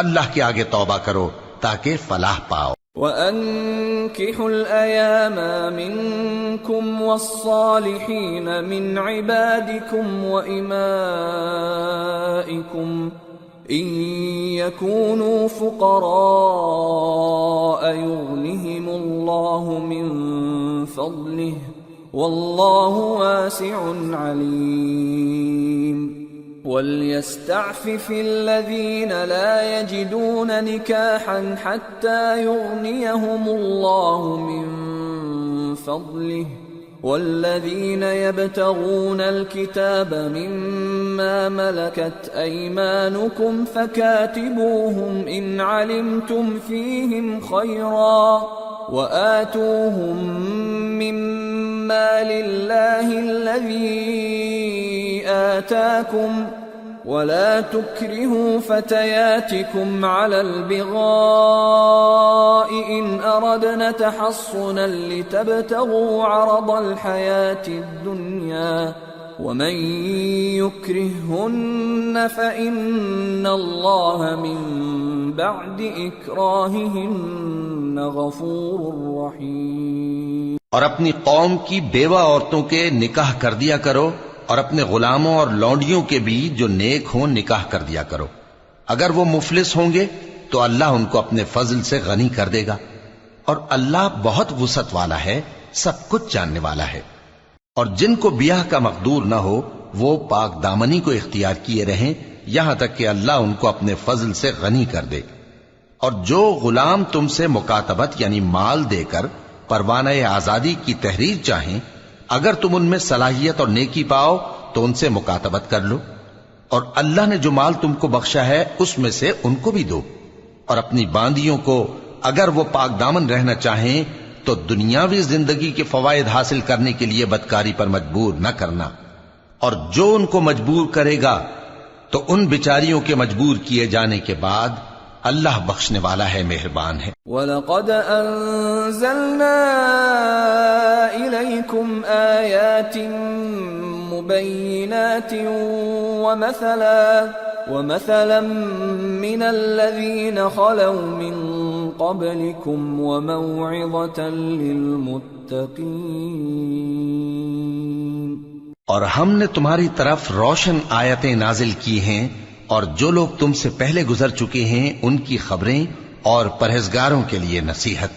C: اللہ کے آگے توبہ کرو تاکہ فلاح پاؤ.
B: وَأَنكِحُوا الْأَيَامَ مِنكُمْ وَالصَّالِحِينَ مِنْ عِبَادِكُمْ وَإِمَائِكُمْ إِن يَكُونُوا فُقَرَاءَ يُغْنِهِمُ اللَّهُ مِنْ فَضْلِهِ وَاللَّهُ وَاسِعٌ عَلِيمٌ. وَلْيَسْتَعْفِفِ الَّذِينَ لَا يَجِدُونَ نِكَاحًا حَتَّى يُغْنِيَهُمُ اللَّهُ مِنْ فَضْلِهِ وَالَّذِينَ يَبْتَغُونَ الْكِتَابَ مِمَّا مَلَكَتْ أَيْمَانُكُمْ فَكَاتِبُوهُمْ إِنْ عَلِمْتُمْ فِيهِمْ خَيْرًا وَآتُوهُمْ مِمَّا لِلَّهِ الَّذِي آتَاكُمْ وَلَا تُكْرِهُوا فَتَيَاتِكُمْ عَلَى الْبِغَاءِ إِنْ أَرَدْنَ تَحَصُّنًا لِتَبْتَغُوا عَرَضَ الْحَيَاةِ الدُّنْيَا وَمَنْ يُكْرِههُّنَّ فَإِنَّ اللَّهَ مِنْ بَعْدِ إِكْرَاهِهِنَّ غَفُورٌ رَحِيمٌ.
C: اور اپنی قوم کی بیوہ عورتوں کے نکاح کر دیا کرو اور اپنے غلاموں اور لونڈیوں کے بھی جو نیک ہوں نکاح کر دیا کرو. اگر وہ مفلس ہوں گے تو اللہ ان کو اپنے فضل سے غنی کر دے گا اور اللہ بہت وسعت والا ہے، سب کچھ جاننے والا ہے. اور جن کو بیاہ کا مقدور نہ ہو وہ پاک دامنی کو اختیار کیے رہیں یہاں تک کہ اللہ ان کو اپنے فضل سے غنی کر دے. اور جو غلام تم سے مکاتبت یعنی مال دے کر پروانہ آزادی کی تحریر چاہیں، اگر تم ان میں صلاحیت اور نیکی پاؤ تو ان سے مکاتبت کر لو، اور اللہ نے جو مال تم کو بخشا ہے اس میں سے ان کو بھی دو. اور اپنی باندیوں کو اگر وہ پاک دامن رہنا چاہیں تو دنیاوی زندگی کے فوائد حاصل کرنے کے لیے بدکاری پر مجبور نہ کرنا، اور جو ان کو مجبور کرے گا تو ان بیچاریوں کے مجبور کیے جانے کے بعد اللہ بخشنے والا ہے، مہربان ہے.
B: وَلَقَدْ أَنزَلْنَا إِلَيْكُمْ آيَاتٍ مُبَيِّنَاتٍ وَمَثَلًا مِّنَ الَّذِينَ خَلَوْا مِن قَبْلِكُمْ وَمَوْعِظَةً لِّلْمُتَّقِينَ.
C: اور ہم نے تمہاری طرف روشن آیتیں نازل کی ہیں اور جو لوگ تم سے پہلے گزر چکے ہیں ان کی خبریں اور پرہیزگاروں کے لیے نصیحت.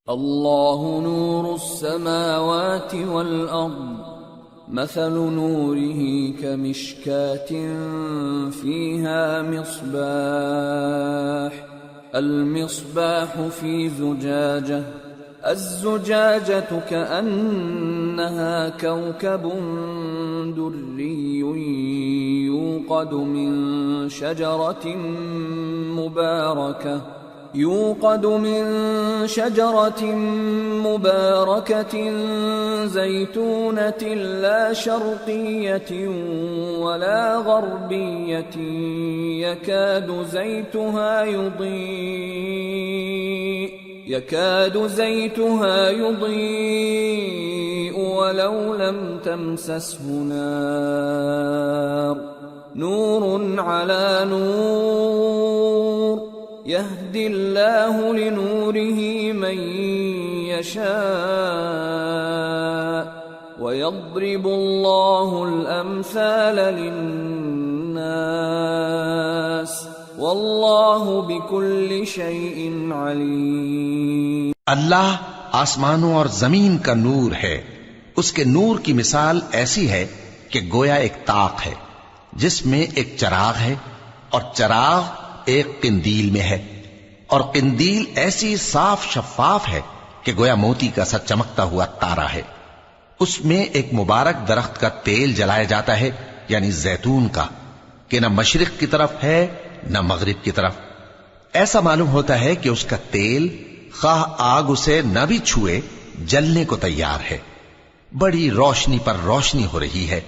B: اللہ نور السماوات والارض مثل نوره كمشكاة فيها مصباح المصباح في زجاجة الزجاجة كأنها كوكب دري يوقد من شجرة مباركة زيتونة لا شرقية ولا غربية يكاد زيتها يضيء ولو لم تمسسه نار نور على نور يهدي الله لنوره من يشاء ويضرب الله الأمثال للناس واللہ بکل شیء علیم.
C: اللہ آسمانوں اور زمین کا نور ہے. اس کے نور کی مثال ایسی ہے کہ گویا ایک طاق ہے جس میں ایک چراغ ہے اور چراغ ایک قندیل میں ہے، اور قندیل ایسی صاف شفاف ہے کہ گویا موتی کا سا چمکتا ہوا تارا ہے. اس میں ایک مبارک درخت کا تیل جلایا جاتا ہے یعنی زیتون کا، کہ نہ مشرق کی طرف ہے نہ مغرب کی طرف. ایسا معلوم ہوتا ہے کہ اس کا تیل خواہ آگ اسے نہ بھی چھوئے جلنے کو تیار ہے. بڑی روشنی پر روشنی ہو رہی ہے.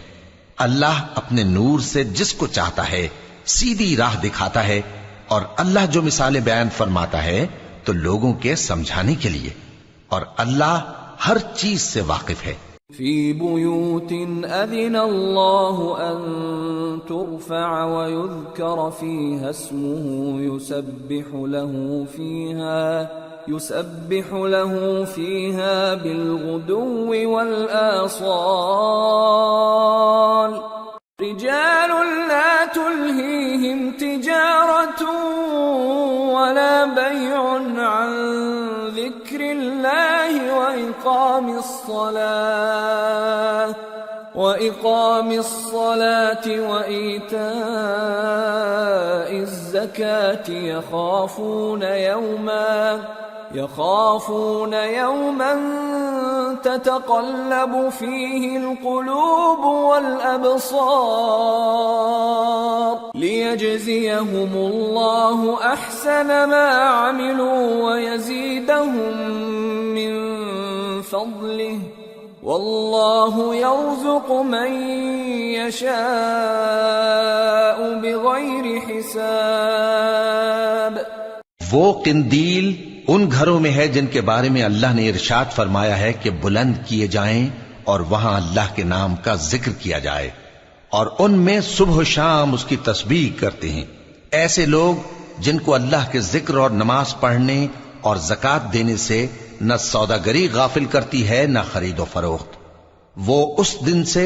C: اللہ اپنے نور سے جس کو چاہتا ہے سیدھی راہ دکھاتا ہے، اور اللہ جو مثالیں بیان فرماتا ہے تو لوگوں کے سمجھانے کے لیے. اور اللہ ہر چیز سے واقف ہے.
B: فی بیوت اذن اللہ ان ترفع ویذکر فیہا اسمہ يسبح له فيها بالغدو والآصال رجال لا تلهيهم تجارة ولا بيع عن ذكر الله وإقام الصلاة وإيتاء الزكاة يخافون يوما تتقلب فيه القلوب والأبصار ليجزيهم الله أحسن ما عملوا ويزيدهم من فضله واللہ یرزق من یشاء بغیر حساب.
C: وہ قندیل ان گھروں میں ہے جن کے بارے میں اللہ نے ارشاد فرمایا ہے کہ بلند کیے جائیں اور وہاں اللہ کے نام کا ذکر کیا جائے، اور ان میں صبح و شام اس کی تسبیح کرتے ہیں. ایسے لوگ جن کو اللہ کے ذکر اور نماز پڑھنے اور زکوٰۃ دینے سے نہ سوداگری غافل کرتی ہے نہ خرید و فروخت. وہ اس دن سے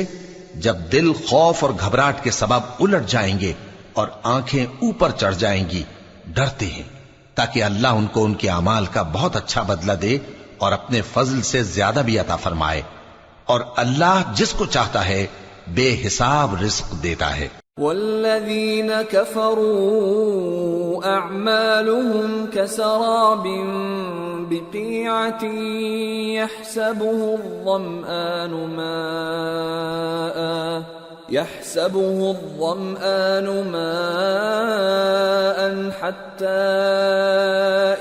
C: جب دل خوف اور گھبراہٹ کے سبب الٹ جائیں گے اور آنکھیں اوپر چڑھ جائیں گی ڈرتے ہیں، تاکہ اللہ ان کو ان کے اعمال کا بہت اچھا بدلہ دے اور اپنے فضل سے زیادہ بھی عطا فرمائے. اور اللہ جس کو چاہتا ہے بے حساب رزق دیتا ہے.
B: والذین کفروا اعمالهم کسراب بقیعة يحسبه الظمآن ماء حتى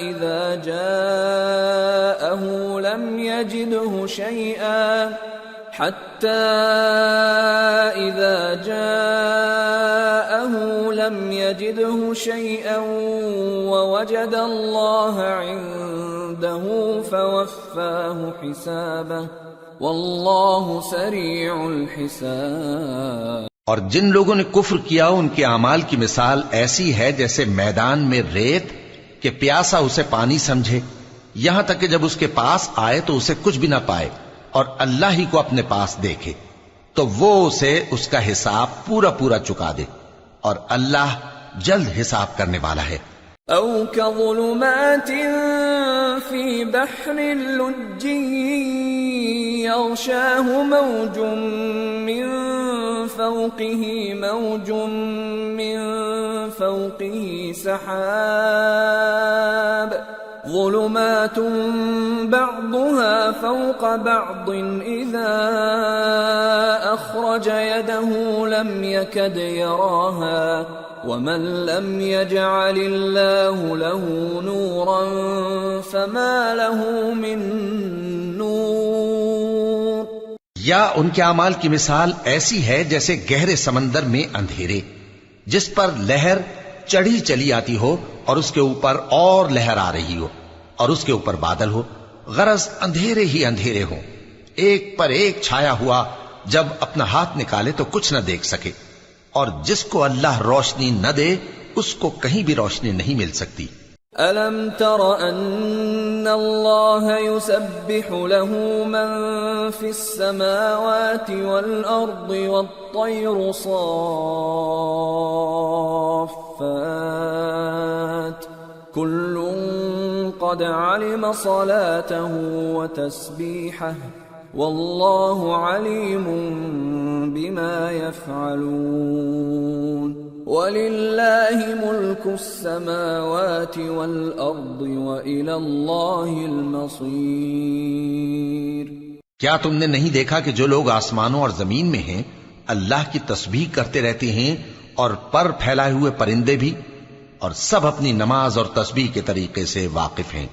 B: إذا جاءه لم يجده شيئا ووجد الله عنده فوفاه حسابه واللہ سریع الحساب.
C: اور جن لوگوں نے کفر کیا ان کے اعمال کی مثال ایسی ہے جیسے میدان میں ریت کہ پیاسا اسے پانی سمجھے، یہاں تک کہ جب اس کے پاس آئے تو اسے کچھ بھی نہ پائے اور اللہ ہی کو اپنے پاس دیکھے تو وہ اسے اس کا حساب پورا پورا چکا دے، اور اللہ جلد حساب کرنے والا ہے.
B: او كظلمات في بحر لجي يغشاه موج من فوقه سحاب ظلمات بعضها فوق بعض إذا أخرج يده لم يكد يراها ومن لم يجعل الله له نورا فما له من نور.
C: یا ان کے اعمال کی مثال ایسی ہے جیسے گہرے سمندر میں اندھیرے جس پر لہر چڑھی چلی آتی ہو اور اس کے اوپر اور لہر آ رہی ہو اور اس کے اوپر بادل ہو، غرض اندھیرے ہی اندھیرے ہوں، ایک پر ایک چھایا ہوا، جب اپنا ہاتھ نکالے تو کچھ نہ دیکھ سکے. اور جس کو اللہ روشنی نہ دے اس کو کہیں بھی روشنی نہیں مل سکتی.
B: أَلَمْ تَرَ أَنَّ اللَّهَ يُسَبِّحُ لَهُ مَن فِي السَّمَاوَاتِ وَالْأَرْضِ وَالطَّيْرُ صَافَّاتٍ كُلٌّ قَدْ عَلِمَ صَلَاتَهُ وَتَسْبِيحَهُ وَاللَّهُ عَلِيمٌ بِمَا يَفْعَلُونَ. وَلِلَّهِ مُلْكُ السَّمَاوَاتِ وَالْأَرْضِ وَإِلَى اللَّهِ الْمَصِيرُ.
C: کیا تم نے نہیں دیکھا کہ جو لوگ آسمانوں اور زمین میں ہیں اللہ کی تسبیح کرتے رہتے ہیں اور پر پھیلائے ہوئے پرندے بھی، اور سب اپنی نماز اور تسبیح کے طریقے سے واقف ہیں،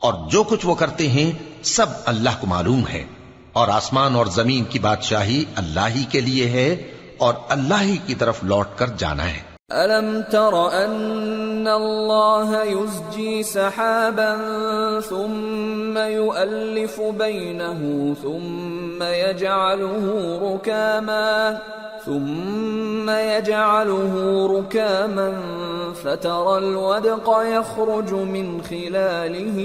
C: اور جو کچھ وہ کرتے ہیں سب اللہ کو معلوم ہے. اور آسمان اور زمین کی بادشاہی اللہ ہی کے لیے ہے اور اللہ ہی کی طرف لوٹ کر جانا ہے.
B: أَلَمْ تَرَ أَنَّ الله يزجي سحابا ثم يؤلف بينه ثم يجعله ركاما فترى الودق يخرج من خلاله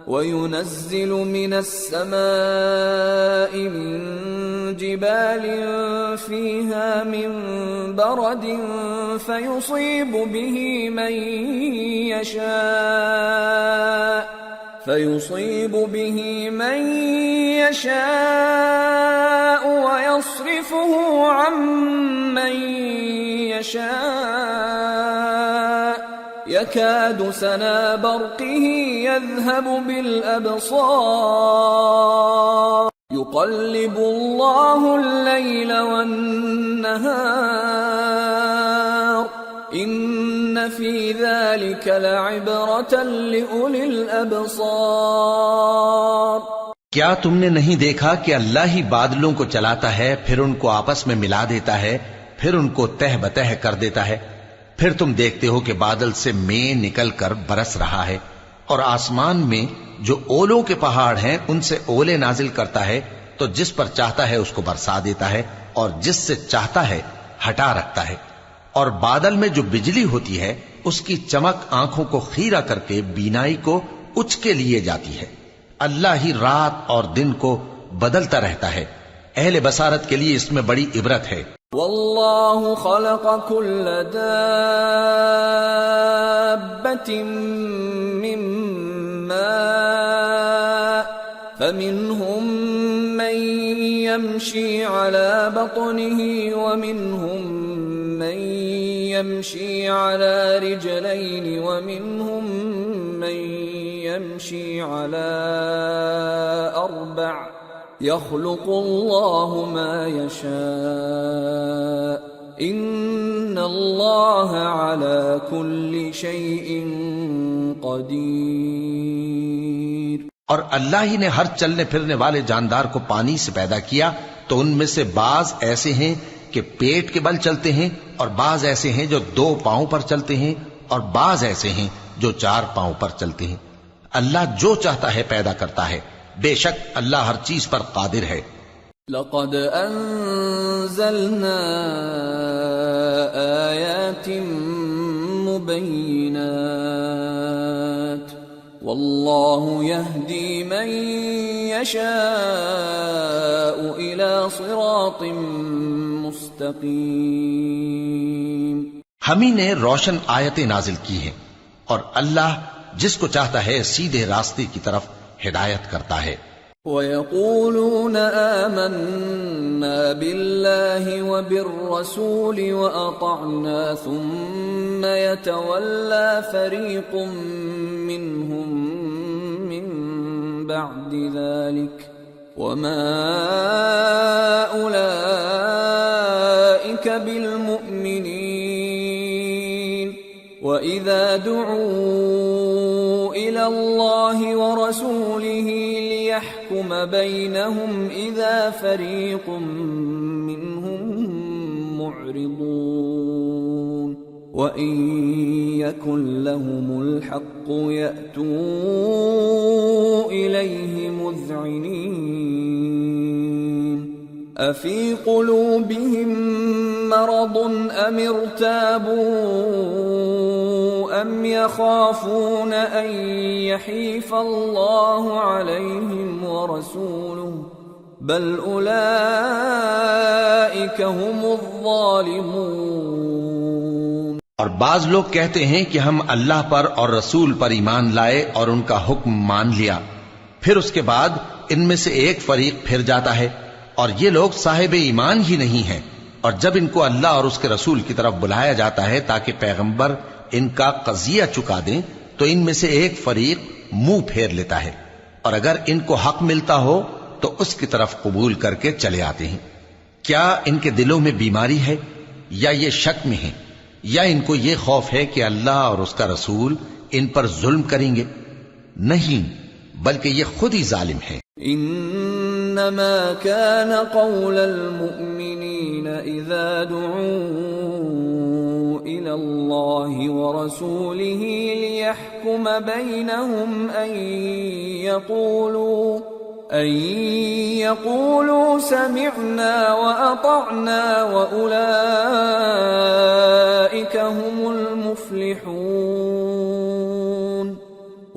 B: وينزل من السماء من جبال فيها من برد فيصيب به من يشاء ويصرفه عن من يشاء يكاد سنا برقه يذهب بالأبصار يقلب الله الليل والنهار إن في ذلك لعبرة لأولي الأبصار.
C: کیا تم نے نہیں دیکھا کہ اللہ ہی بادلوں کو چلاتا ہے، پھر ان کو آپس میں ملا دیتا ہے، پھر ان کو تہ بتہ کر دیتا ہے، پھر تم دیکھتے ہو کہ بادل سے مے نکل کر برس رہا ہے، اور آسمان میں جو اولوں کے پہاڑ ہیں ان سے اولے نازل کرتا ہے، تو جس پر چاہتا ہے اس کو برسا دیتا ہے اور جس سے چاہتا ہے ہٹا رکھتا ہے. اور بادل میں جو بجلی ہوتی ہے اس کی چمک آنکھوں کو خیرہ کر کے بینائی کو اچ کے لیے جاتی ہے. اللہ ہی رات اور دن کو بدلتا رہتا ہے. اہل بصارت کے لیے اس میں بڑی عبرت ہے.
B: واللہ خلق كل دابة من ماء فمنهم من يمشي على بطنه ومنهم من يمشي على رجلين ومنهم من يمشي على أربع يخلق الله ما يشاء إن الله على كل شيء قدير.
C: اور اللہ ہی نے ہر چلنے پھرنے والے جاندار کو پانی سے پیدا کیا، تو ان میں سے بعض ایسے ہیں کہ پیٹ کے بل چلتے ہیں، اور بعض ایسے ہیں جو 2 پاؤں پر چلتے ہیں، اور بعض ایسے ہیں جو 4 پاؤں پر چلتے ہیں. اللہ جو چاہتا ہے پیدا کرتا ہے. بے شک اللہ ہر چیز پر قادر ہے.
B: لقد انزلنا آیات مبینات واللہ یہدی من یشاء الى صراط مستقیم.
C: ہم ہی نے روشن آیتیں نازل کی ہیں، اور اللہ جس کو چاہتا ہے سیدھے راستے کی طرف ہدایت کرتا ہے.
B: وَيَقُولُونَ آمَنَّا بِاللَّهِ وَبِالرَّسُولِ وَأَطَعْنَا ثُمَّ يَتَوَلَّى فَرِيقٌ مِّنْهُمْ مِّن بَعْدِ ذَلِكَ وَمَا أُولَئِكَ بِالْمُؤْمِنِينَ. وَإِذَا دُعُوا إِلَى اللَّهِ وَرَسُولِهِ لِيَحْكُمَ بَيْنَهُمْ إِذَا فَرِيقٌ مِّنْهُمْ مُعْرِضُونَ. وَإِن يَكُن لَّهُمُ الْحَقُّ يَأْتُوا إِلَيْهِ مُذْعِنِينَ. أَفِي قُلُوبِهِم مَّرَضٌ أَمِ ارْتَابُوا أَمْ يَخَافُونَ أَن يَحِيفَ اللَّهُ عَلَيْهِمْ وَرَسُولُهُ بَلْ أُولَئِكَ هُمُ الظَّالِمُونَ.
C: اور بعض لوگ کہتے ہیں کہ ہم اللہ پر اور رسول پر ایمان لائے اور ان کا حکم مان لیا، پھر اس کے بعد ان میں سے ایک فریق پھر جاتا ہے، اور یہ لوگ صاحب ایمان ہی نہیں ہیں. اور جب ان کو اللہ اور اس کے رسول کی طرف بلایا جاتا ہے تاکہ پیغمبر ان کا قضیہ چکا دیں، تو ان میں سے ایک فریق منہ پھیر لیتا ہے، اور اگر ان کو حق ملتا ہو تو اس کی طرف قبول کر کے چلے آتے ہیں. کیا ان کے دلوں میں بیماری ہے، یا یہ شک میں ہیں، یا ان کو یہ خوف ہے کہ اللہ اور اس کا رسول ان پر ظلم کریں گے؟ نہیں، بلکہ یہ خود ہی ظالم ہیں.
B: انما كان قول المؤمنين إذا دعوا إلى الله ورسوله ليحكم بينهم أن يقولوا سمعنا وأطعنا وأولئك هم المفلحون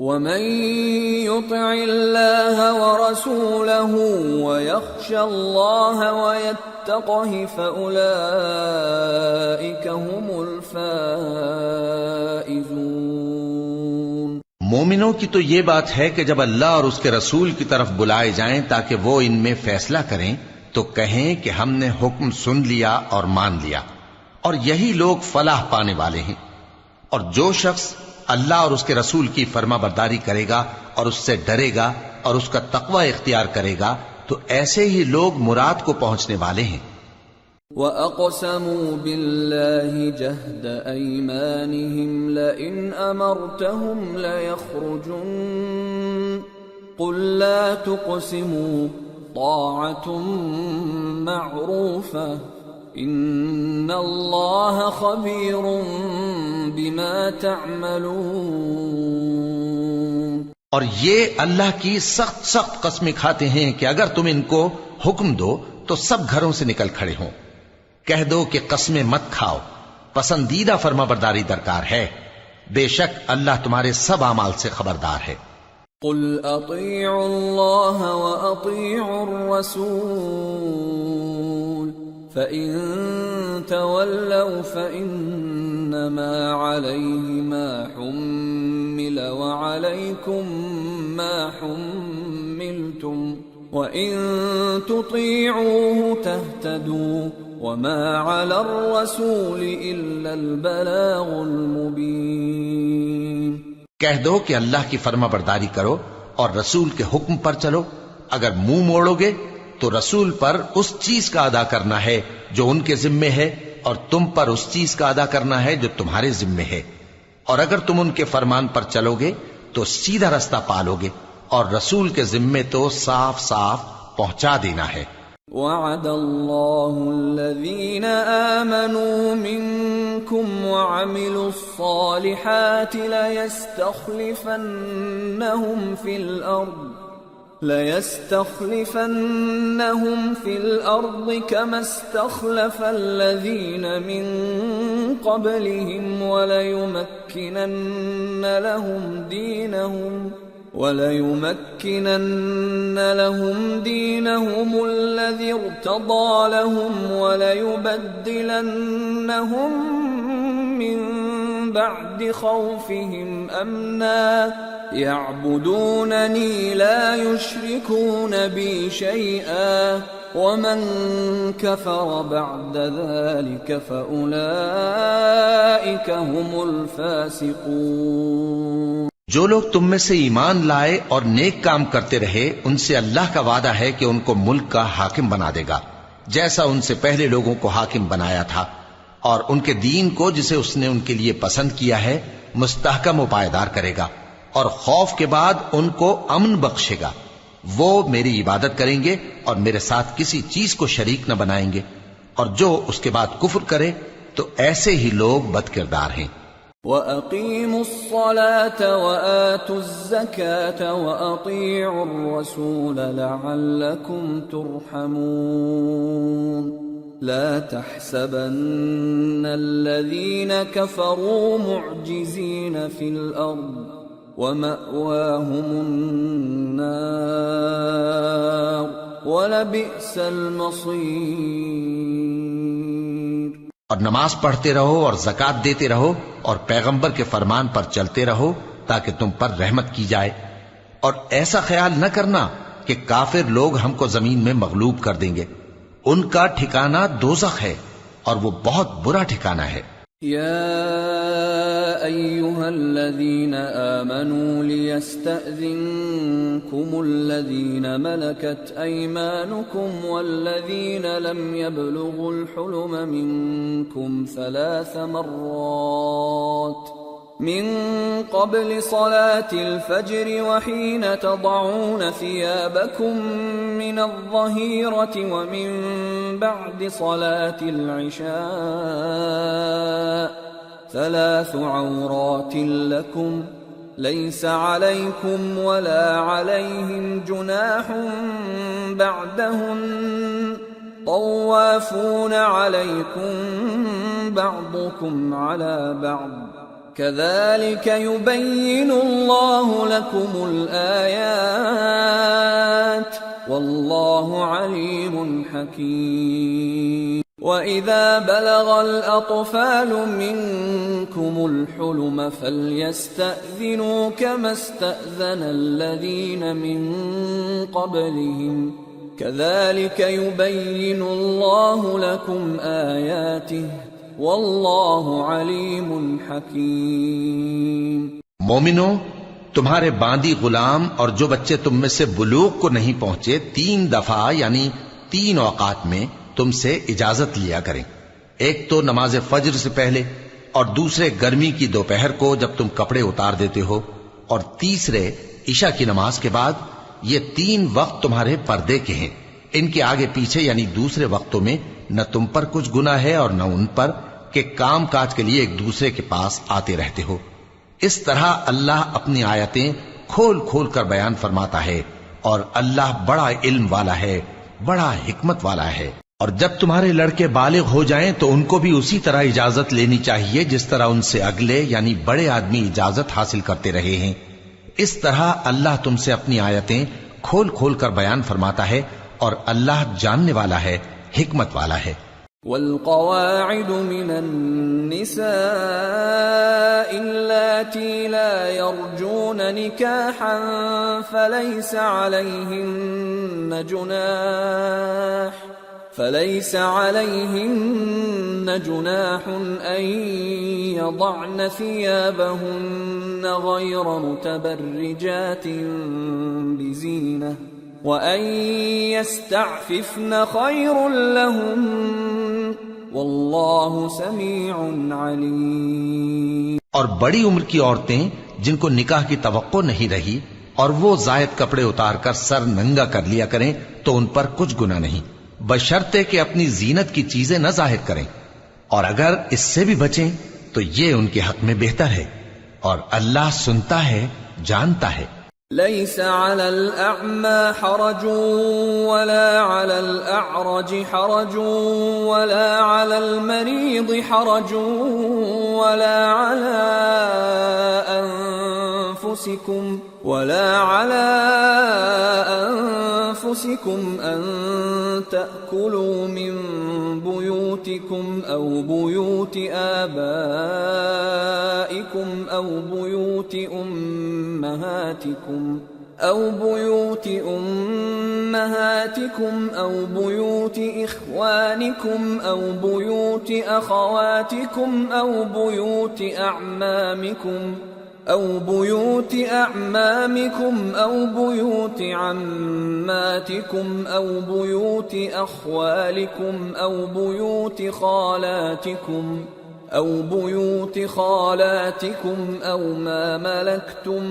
B: ومن يطع الله ورسوله ويخشى الله ويتقه فأولئك هم الفائزون۔
C: مومنوں کی تو یہ بات ہے کہ جب اللہ اور اس کے رسول کی طرف بلائے جائیں تاکہ وہ ان میں فیصلہ کریں تو کہیں کہ ہم نے حکم سن لیا اور مان لیا، اور یہی لوگ فلاح پانے والے ہیں۔ اور جو شخص اللہ اور اس کے رسول کی فرما برداری کرے گا اور اس سے ڈرے گا اور اس کا تقوی اختیار کرے گا تو ایسے ہی لوگ مراد کو پہنچنے والے ہیں۔
B: وَأَقْسَمُوا بِاللَّهِ جَهْدَ أَيْمَانِهِمْ لَئِنْ أَمَرْتَهُمْ لَيَخْرُجُنَّ قُلْ لَا تُقْسِمُوا طَاعَةٌ مَّعْرُوفَةٌ إِنَّ اللَّهَ خَبِيرٌ بِمَا تَعْمَلُونَ۔
C: اور یہ اللہ کی سخت سخت قسمیں کھاتے ہیں کہ اگر تم ان کو حکم دو تو سب گھروں سے نکل کھڑے ہوں۔ کہہ دو کہ قسمیں مت کھاؤ، پسندیدہ فرما برداری درکار ہے، بے شک اللہ تمہارے سب اعمال سے خبردار ہے۔
B: قل اطیعوا اللہ واطیعوا الرسول فإن تولوا فإنما عليه ما حمل وعليكم ما حملتم وَإِن تُطِيعُوهُ تَهْتَدُوا وَمَا عَلَى الرَّسُولِ إِلَّا الْبَلَاغُ الْمُبِينُ۔
C: کہہ دو کہ اللہ کی فرما برداری کرو اور رسول کے حکم پر چلو، اگر منہ موڑو گے تو رسول پر اس چیز کا ادا کرنا ہے جو ان کے ذمے ہے، اور تم پر اس چیز کا ادا کرنا ہے جو تمہارے ذمے ہے، اور اگر تم ان کے فرمان پر چلو گے تو سیدھا رستہ پالو گے، اور رسول کے ذمے تو صاف صاف پہنچا دینا ہے۔
B: وعد اللہ الذین آمنوا منکم وعملوا الصالحات لَيَسْتَخْلِفَنَّهُمْ فِي الْأَرْضِ كَمَا اسْتَخْلَفَ الَّذِينَ مِنْ قَبْلِهِمْ وَلَيُمَكِّنَنَّ لَهُمْ دِينَهُمُ الَّذِي ارْتَضَىٰ لَهُمْ وَلَيُبَدِّلَنَّهُمْ مِنْ بَعْدِ خَوْفِهِمْ أَمْنًا يَعْبُدُونَنِي لَا يُشْرِكُونَ بِي شَيْئًا وَمَنْ كَفَرَ بَعْدَ ذَلِكَ فَأُولَئِكَ هُمُ الْفَاسِقُونَ۔
C: جو لوگ تم میں سے ایمان لائے اور نیک کام کرتے رہے ان سے اللہ کا وعدہ ہے کہ ان کو ملک کا حاکم بنا دے گا، جیسا ان سے پہلے لوگوں کو حاکم بنایا تھا، اور ان کے دین کو جسے اس نے ان کے لیے پسند کیا ہے مستحکم و پائیدار کرے گا، اور خوف کے بعد ان کو امن بخشے گا۔ وہ میری عبادت کریں گے اور میرے ساتھ کسی چیز کو شریک نہ بنائیں گے، اور جو اس کے بعد کفر کرے تو ایسے ہی لوگ بد کردار ہیں۔
B: وَأَقِيمُوا الصَّلَاةَ وَآتُوا الزَّكَاةَ وَأَطِيعُوا الرَّسُولَ لَعَلَّكُمْ تُرْحَمُونَ۔ لا تحسبن الذين كفروا معجزين في الأرض ومأواهم النار وَلَبِئْسَ الْمَصِيرُ۔
C: اور نماز پڑھتے رہو اور زکوٰۃ دیتے رہو اور پیغمبر کے فرمان پر چلتے رہو تاکہ تم پر رحمت کی جائے، اور ایسا خیال نہ کرنا کہ کافر لوگ ہم کو زمین میں مغلوب کر دیں گے، ان کا ٹھکانہ دوزخ ہے اور وہ بہت برا ٹھکانہ ہے۔
B: یا ایھا الذین آمنوا لیستأذنکم الذین ملکت ایمانکم والذین لم یبلغوا الحلم منکم 3 مرات من قبل صلاة الفجر وحين تضعون ثيابكم من الظهيرة ومن بعد صلاة العشاء 3 عورات لكم ليس عليكم ولا عليهم جناح بعدهن طوافون عليكم بعضكم على بعض كذلك يبين الله لكم الآيات والله عليم حكيم وَإِذَا بَلَغَ الْأَطْفَالُ مِنكُمُ الْحُلُمَ فَلْيَسْتَأْذِنُوا كَمَا اسْتَأْذَنَ الَّذِينَ مِن قَبْلِهِمْ كَذَلِكَ يُبَيِّنُ اللَّهُ لَكُمْ آيَاتِهِ وَاللَّهُ عَلِيمٌ حَكِيمٌ۔
C: مومنو، تمہارے باندی غلام اور جو بچے تم میں سے بلوغ کو نہیں پہنچے 3 دفعہ یعنی 3 اوقات میں تم سے اجازت لیا کریں، ایک تو نماز فجر سے پہلے، اور دوسرے گرمی کی دوپہر کو جب تم کپڑے اتار دیتے ہو، اور تیسرے عشاء کی نماز کے بعد۔ یہ 3 وقت تمہارے پردے کے ہیں، ان کے آگے پیچھے یعنی دوسرے وقتوں میں نہ تم پر کچھ گناہ ہے اور نہ ان پر کہ کام کاج کے لیے ایک دوسرے کے پاس آتے رہتے ہو۔ اس طرح اللہ اپنی آیتیں کھول کھول کر بیان فرماتا ہے، اور اللہ بڑا علم والا ہے، بڑا حکمت والا ہے۔ اور جب تمہارے لڑکے بالغ ہو جائیں تو ان کو بھی اسی طرح اجازت لینی چاہیے جس طرح ان سے اگلے یعنی بڑے آدمی اجازت حاصل کرتے رہے ہیں۔ اس طرح اللہ تم سے اپنی آیتیں کھول کھول کر بیان فرماتا ہے، اور اللہ جاننے والا ہے، حکمت والا ہے۔
B: والقواعد من النساء اللاتي لا يرجون نكاحا فليس عليهن جناح أن يضعن ثيابهن غير متبرجات بزينة وأن يستعففن خير لهم والله سميع عليم۔
C: اور بڑی عمر کی عورتیں جن کو نکاح کی توقع نہیں رہی اور وہ زائد کپڑے اتار کر سر ننگا کر لیا کریں تو ان پر کچھ گناہ نہیں، بشرطے کہ اپنی زینت کی چیزیں نہ ظاہر کریں، اور اگر اس سے بھی بچیں تو یہ ان کے حق میں بہتر ہے، اور اللہ سنتا ہے، جانتا ہے۔
B: ليس على الأعمى حرج ولا على الأعرج حرج ولا على المريض حرج ولا على أنفسكم أن تأكلوا من بيوتكم أو بيوت آبائكم أو بيوت أمهاتكم أو بيوت إخوانكم أو بيوت أخواتكم أو بيوت أعمامكم أو بيوت عماتكم أو بيوت أخوالكم أو بيوت خالاتكم أو ما ملكتم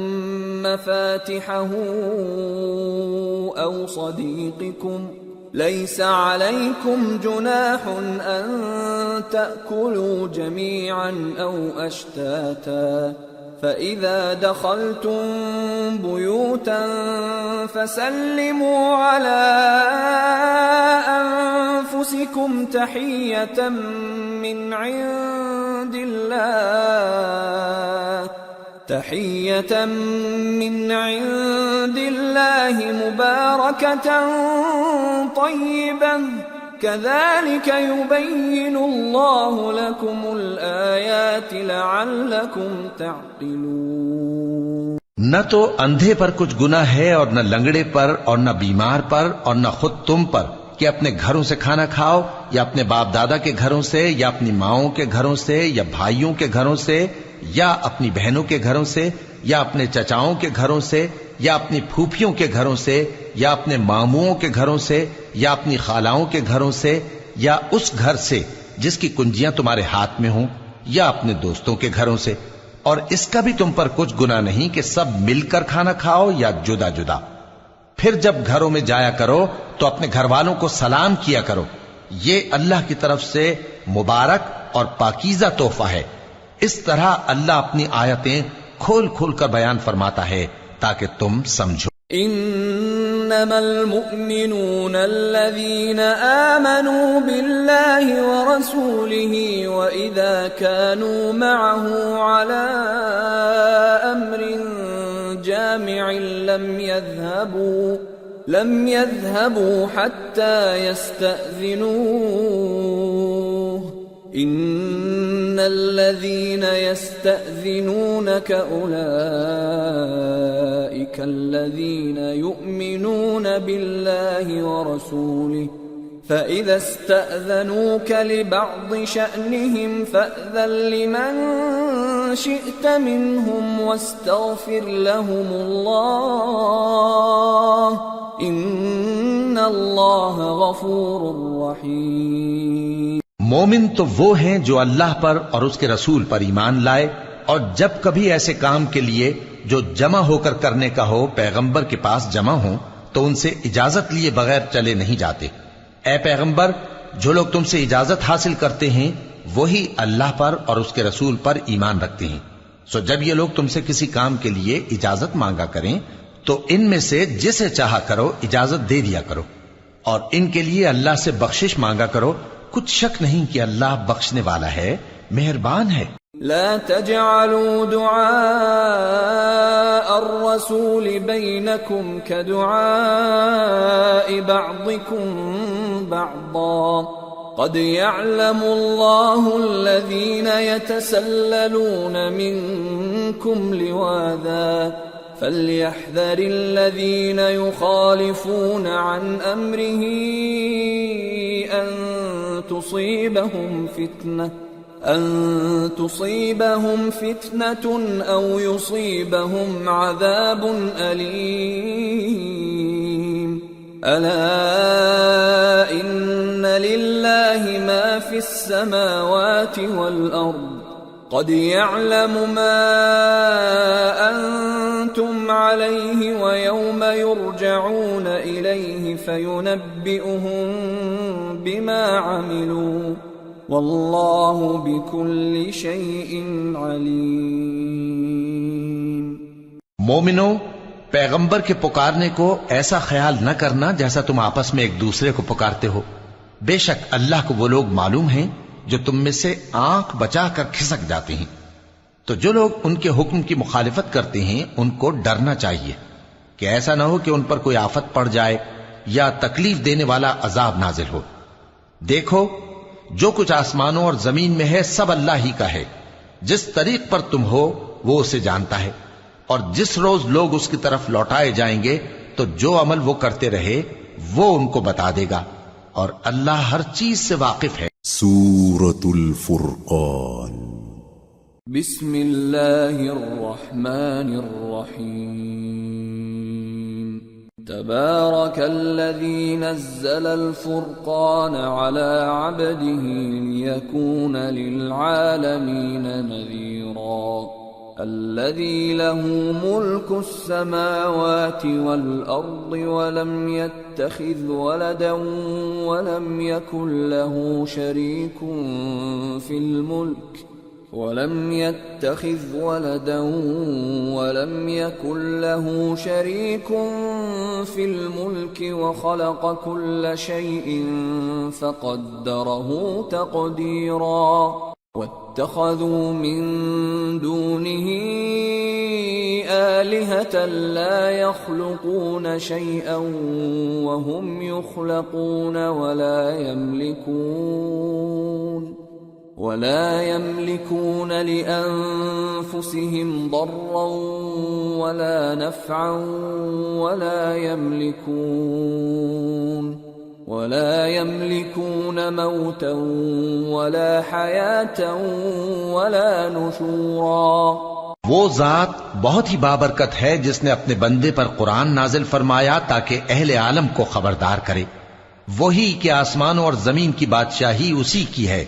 B: مفاتحه أو صديقكم ليس عليكم جناح أن تأكلوا جميعا أو أشتاتا فإذا دخلتم بيوتا فسلموا على أنفسكم تحية من عند الله مباركة طيبة كذلك يبين الله لكم الآيات لعلكم تعقلون۔
C: نہ تو اندھے پر کچھ گناہ ہے اور نہ لنگڑے پر اور نہ بیمار پر اور نہ خود تم پر کہ اپنے گھروں سے کھانا کھاؤ، یا اپنے باپ دادا کے گھروں سے، یا اپنی ماؤں کے گھروں سے، یا بھائیوں کے گھروں سے، یا اپنی بہنوں کے گھروں سے، یا اپنے چچاؤں کے گھروں سے، یا اپنی پھوپھیوں کے گھروں سے، یا اپنے ماموؤں کے گھروں سے، یا اپنی خالاؤں کے گھروں سے، یا اس گھر سے جس کی کنجیاں تمہارے ہاتھ میں ہوں، یا اپنے دوستوں کے گھروں سے۔ اور اس کا بھی تم پر کچھ گناہ نہیں کہ سب مل کر کھانا کھاؤ یا جدا جدا۔ پھر جب گھروں میں جایا کرو تو اپنے گھر والوں کو سلام کیا کرو، یہ اللہ کی طرف سے مبارک اور پاکیزہ تحفہ ہے۔ اس طرح اللہ اپنی آیتیں کھول کھول کر بیان فرماتا ہے تاکہ تم سمجھو۔
B: انما المؤمنون الذين آمنوا بالله ورسوله واذا كانوا معه على امر جامع لم يذهبوا حتى يستأذنوه ان الذين يستأذنونك اولئك الذين يؤمنون بالله ورسوله فإذا استأذنوك لبعض شأنهم فأذن لمن شئت منهم واستغفر لهم الله إن الله غفور رحيم۔
C: مومن تو وہ ہیں جو اللہ پر اور اس کے رسول پر ایمان لائے، اور جب کبھی ایسے کام کے لیے جو جمع ہو کر کرنے کا ہو پیغمبر کے پاس جمع ہوں تو ان سے اجازت لیے بغیر چلے نہیں جاتے۔ اے پیغمبر، جو لوگ تم سے اجازت حاصل کرتے ہیں وہی اللہ پر اور اس کے رسول پر ایمان رکھتے ہیں، سو جب یہ لوگ تم سے کسی کام کے لیے اجازت مانگا کریں تو ان میں سے جسے چاہا کرو اجازت دے دیا کرو، اور ان کے لیے اللہ سے بخشش مانگا کرو، کچھ شک نہیں کہ اللہ بخشنے والا ہے، مہربان ہے۔
B: لا تجعلوا دعاء الرسول بينكم كدعاء بعضكم بعضا قد يعلم الله الذين يتسللون منكم لواذا فليحذر الذين يخالفون عن أمره أن تصيبهم فتنة أو يصيبهم عذاب أليم ألا إن لله ما في السماوات والأرض قد يعلم ما أنتم عليه ويوم يرجعون إليه فينبئهم بما عملوا واللہ بكل شیء علیم۔
C: مومنو، پیغمبر کے پکارنے کو ایسا خیال نہ کرنا جیسا تم آپس میں ایک دوسرے کو پکارتے ہو، بے شک اللہ کو وہ لوگ معلوم ہیں جو تم میں سے آنکھ بچا کر کھسک جاتے ہیں، تو جو لوگ ان کے حکم کی مخالفت کرتے ہیں ان کو ڈرنا چاہیے کہ ایسا نہ ہو کہ ان پر کوئی آفت پڑ جائے یا تکلیف دینے والا عذاب نازل ہو۔ دیکھو، جو کچھ آسمانوں اور زمین میں ہے سب اللہ ہی کا ہے، جس طریق پر تم ہو وہ اسے جانتا ہے، اور جس روز لوگ اس کی طرف لوٹائے جائیں گے تو جو عمل وہ کرتے رہے وہ ان کو بتا دے گا، اور اللہ ہر چیز سے واقف ہے۔
A: سورة الفرقان۔
B: بسم اللہ الرحمن الرحیم۔ تبارك الذي نزل الفرقان على عبده ليكون للعالمين نذيرا الذي له ملك السماوات والأرض ولم يتخذ ولدا ولم يكن له شريك في الملك ولم يتخذ ولدا ولم يكن له شريك في الملك وخلق كل شيء فقدره تقديرا واتخذوا من دونه آلهة لا يخلقون شيئا وهم يخلقون ولا يملكون لأنفسهم ضرا ولا نفعا ولا يملكون موتا ولا حياة ولا نشورا۔
C: وہ ذات بہت ہی بابرکت ہے جس نے اپنے بندے پر قرآن نازل فرمایا تاکہ اہل عالم کو خبردار کرے، وہی کہ آسمانوں اور زمین کی بادشاہی اسی کی ہے،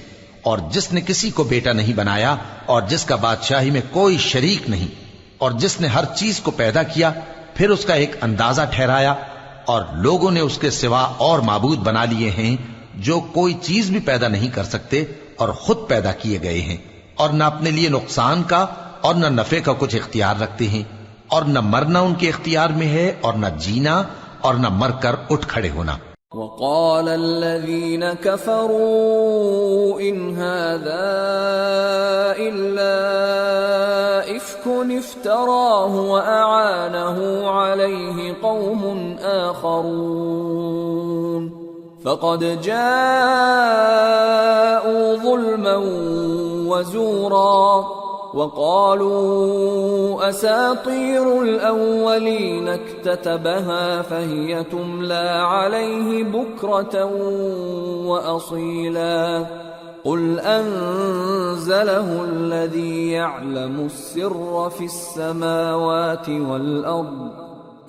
C: اور جس نے کسی کو بیٹا نہیں بنایا اور جس کا بادشاہی میں کوئی شریک نہیں اور جس نے ہر چیز کو پیدا کیا پھر اس کا ایک اندازہ ٹھہرایا اور لوگوں نے اس کے سوا اور معبود بنا لیے ہیں جو کوئی چیز بھی پیدا نہیں کر سکتے اور خود پیدا کیے گئے ہیں اور نہ اپنے لیے نقصان کا اور نہ نفع کا کچھ اختیار رکھتے ہیں اور نہ مرنا ان کے اختیار میں ہے اور نہ جینا اور نہ مر کر اٹھ کھڑے ہونا.
B: وقال الذين كفروا إن هذا إلا إفك افتراه وأعانه عليه قوم آخرون فقد جاءوا ظلما وزورا وقالوا أساطير الأولين اكتتبها فهي تملى عليه بكرة وأصيلا قل أنزله الذي يعلم السر في السماوات والأرض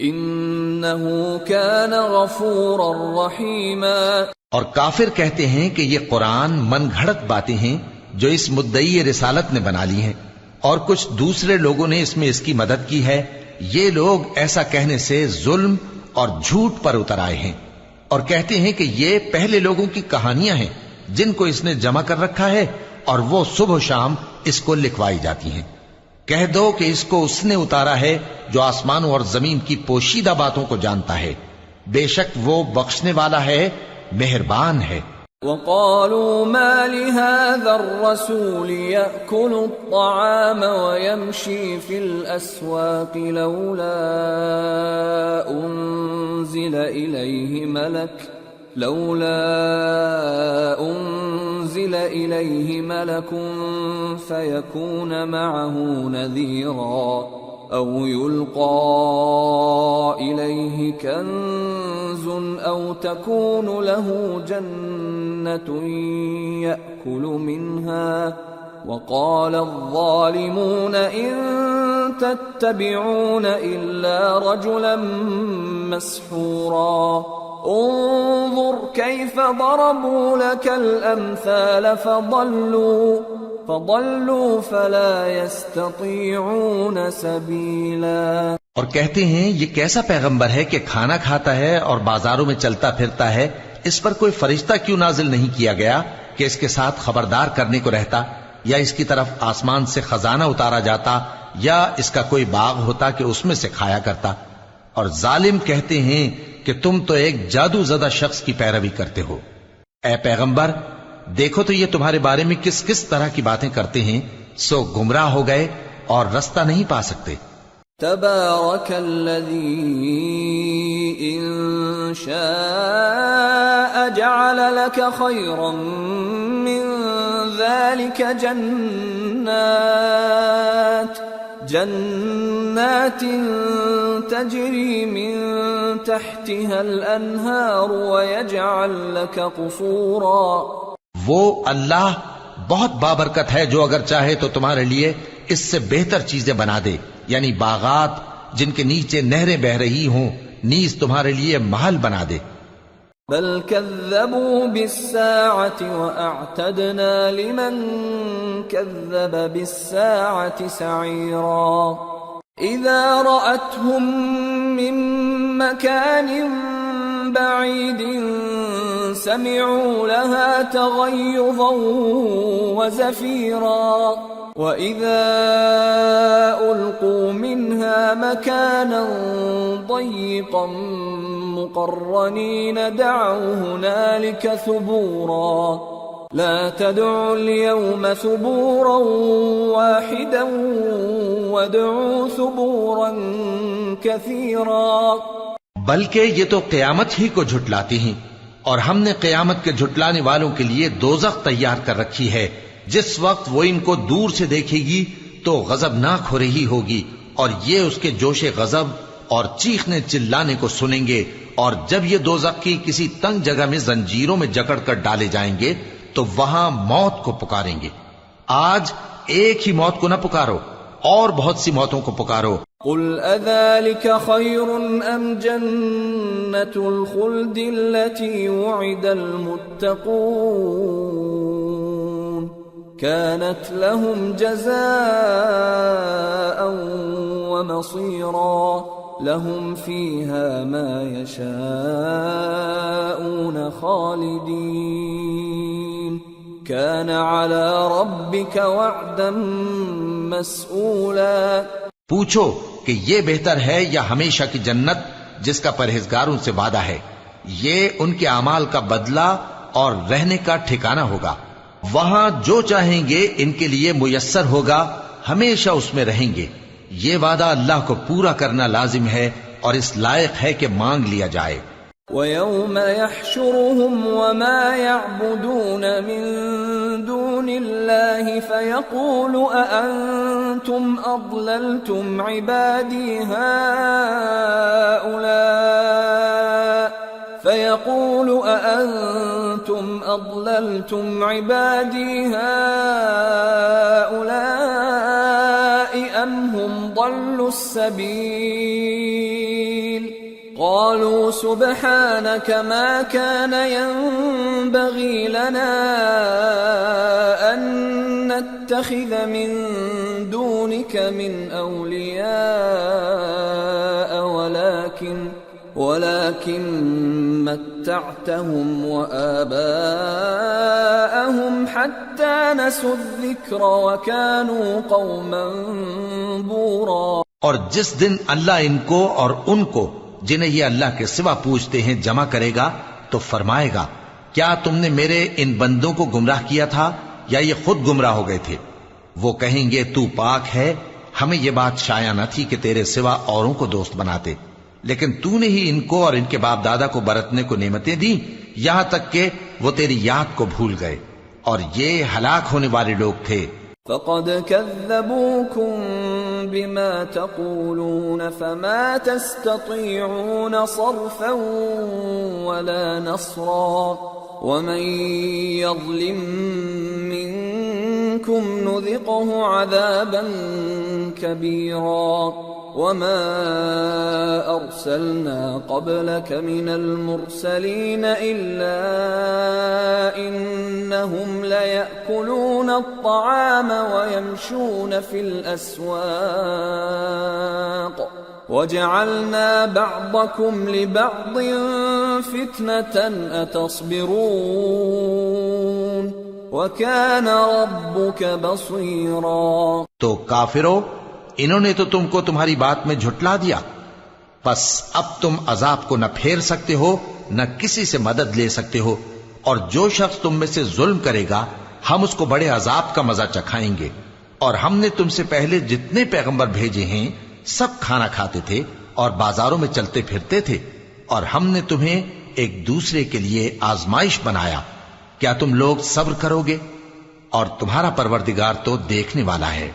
B: إنه كان غفورا رحيما.
C: اور کافر کہتے ہیں کہ یہ قرآن من گھڑت باتیں ہیں جو اس مدعی رسالت نے بنا لی ہیں اور کچھ دوسرے لوگوں نے اس میں اس کی مدد کی ہے. یہ لوگ ایسا کہنے سے ظلم اور جھوٹ پر اتر آئے ہیں اور کہتے ہیں کہ یہ پہلے لوگوں کی کہانیاں ہیں جن کو اس نے جمع کر رکھا ہے اور وہ صبح و شام اس کو لکھوائی جاتی ہیں. کہہ دو کہ اس کو اس نے اتارا ہے جو آسمانوں اور زمین کی پوشیدہ باتوں کو جانتا ہے. بے شک وہ بخشنے والا ہے، مہربان ہے.
B: وقالوا ما لهذا الرسول يأكل الطعام ويمشي في الأسواق لولا أنزل إليه ملك فيكون معه نذيرا أو يلقى إليه كنز أو تكون له جنة يأكل منها وقال الظالمون إن تتبعون إلا رجلا مسحورا انظر كيف ضربوا لك الأمثال فضلوا فلا يستطيعون سبيلا.
C: اور کہتے ہیں یہ کیسا پیغمبر ہے کہ کھانا کھاتا ہے اور بازاروں میں چلتا پھرتا ہے، اس پر کوئی فرشتہ کیوں نازل نہیں کیا گیا کہ اس کے ساتھ خبردار کرنے کو رہتا، یا اس کی طرف آسمان سے خزانہ اتارا جاتا، یا اس کا کوئی باغ ہوتا کہ اس میں سے کھایا کرتا. اور ظالم کہتے ہیں کہ تم تو ایک جادو زدہ شخص کی پیروی کرتے ہو. اے پیغمبر دیکھو تو یہ تمہارے بارے میں کس کس طرح کی باتیں کرتے ہیں، سو گمراہ ہو گئے اور رستہ نہیں پا سکتے.
B: تبارك الذي إن شاء جعل لك خيرا من ذلك جنات تجري من تحتها الأنهار ويجعل لك قصورا.
C: وہ اللہ بہت بابرکت ہے جو اگر چاہے تو تمہارے لیے اس سے بہتر چیزیں بنا دے، یعنی باغات جن کے نیچے نہریں بہ رہی ہوں، نیز تمہارے لیے محل بنا دے.
B: بل كذبوا بالساعة وأعتدنا لمن كذب بالساعة سعيرا. إذا رأتهم من مكان بعيد سمعوا لها تغيظا وزفيرا وَإِذَا أُلْقُوا مِنْهَا مَكَانًا ضَيِّقًا مُقَرَّنِينَ دَعَوْا هُنَالِكَ ثُبُورًا لَا تَدْعُوا الْيَوْمَ ثُبُورًا وَاحِدًا وَادْعُوا ثُبُورًا كَثِيرًا.
C: بلکہ یہ تو قیامت ہی کو جھٹلاتی ہیں، اور ہم نے قیامت کے جھٹلانے والوں کے لیے دوزخ تیار کر رکھی ہے. جس وقت وہ ان کو دور سے دیکھے گی تو غضبناک ہو رہی ہوگی، اور یہ اس کے جوش غضب اور چیخنے چلانے کو سنیں گے. اور جب یہ دوزخ کی کسی تنگ جگہ میں زنجیروں میں جکڑ کر ڈالے جائیں گے تو وہاں موت کو پکاریں گے. آج ایک ہی موت کو نہ پکارو، اور بہت سی موتوں کو پکارو.
B: قل اذلك خير ام جنة الخلد التي وعد المتقون كانت لهم جزاء ومصيرا لهم فيها ما يشاءون خالدين كان على ربك وعدا مسئولا.
C: پوچھو کہ یہ بہتر ہے یا ہمیشہ کی جنت جس کا پرہیزگاروں سے وعدہ ہے؟ یہ ان کے اعمال کا بدلہ اور رہنے کا ٹھکانہ ہوگا. وہاں جو چاہیں گے ان کے لیے میسر ہوگا، ہمیشہ اس میں رہیں گے. یہ وعدہ اللہ کو پورا کرنا لازم ہے اور اس لائق ہے کہ مانگ لیا جائے.
B: وَيَوْمَ يَحْشُرُهُمْ وَمَا يَعْبُدُونَ مِن دُونِ اللَّهِ فَيَقُولُ أَأَنْتُمْ أَضْلَلْتُمْ عِبَادِي هَؤُلَاءِ أَمْ هُمْ ضَلُّوا السَّبِيلَ قالوا سبحانك ما كان ينبغي لنا أن نتخذ من دونك من أولياء ولكن متعتهم وآباءهم حتى نسوا الذكر وكانوا قوما بورا.
C: اور جس دن اللہ ان کو اور ان کو جنہیں یہ اللہ کے سوا پوچھتے ہیں جمع کرے گا تو فرمائے گا، کیا تم نے میرے ان بندوں کو گمراہ کیا تھا یا یہ خود گمراہ ہو گئے تھے؟ وہ کہیں گے تو پاک ہے، ہمیں یہ بات شایع نہ تھی کہ تیرے سوا اوروں کو دوست بناتے، لیکن تو نے ہی ان کو اور ان کے باپ دادا کو برتنے کو نعمتیں دی یہاں تک کہ وہ تیری یاد کو بھول گئے، اور یہ ہلاک ہونے والے لوگ تھے.
B: فقد كذبوكم بما تقولون فما تستطيعون صرفا ولا نصرا ومن يظلم منكم نذقه عذابا كبيرا. وما أرسلنا قبلك من المرسلين إلا إنهم ليأكلون الطعام ويمشون في الأسواق وجعلنا بعضكم لبعض فتنة أتصبرون وكان ربك بصيرا.
C: تو کافرو، انہوں نے تو تم کو تمہاری بات میں جھٹلا دیا، بس اب تم عذاب کو نہ پھیر سکتے ہو نہ کسی سے مدد لے سکتے ہو، اور جو شخص تم میں سے ظلم کرے گا ہم اس کو بڑے عذاب کا مزہ چکھائیں گے. اور ہم نے تم سے پہلے جتنے پیغمبر بھیجے ہیں سب کھانا کھاتے تھے اور بازاروں میں چلتے پھرتے تھے، اور ہم نے تمہیں ایک دوسرے کے لیے آزمائش بنایا. کیا تم لوگ صبر کرو گے؟ اور تمہارا پروردگار تو دیکھنے والا ہے.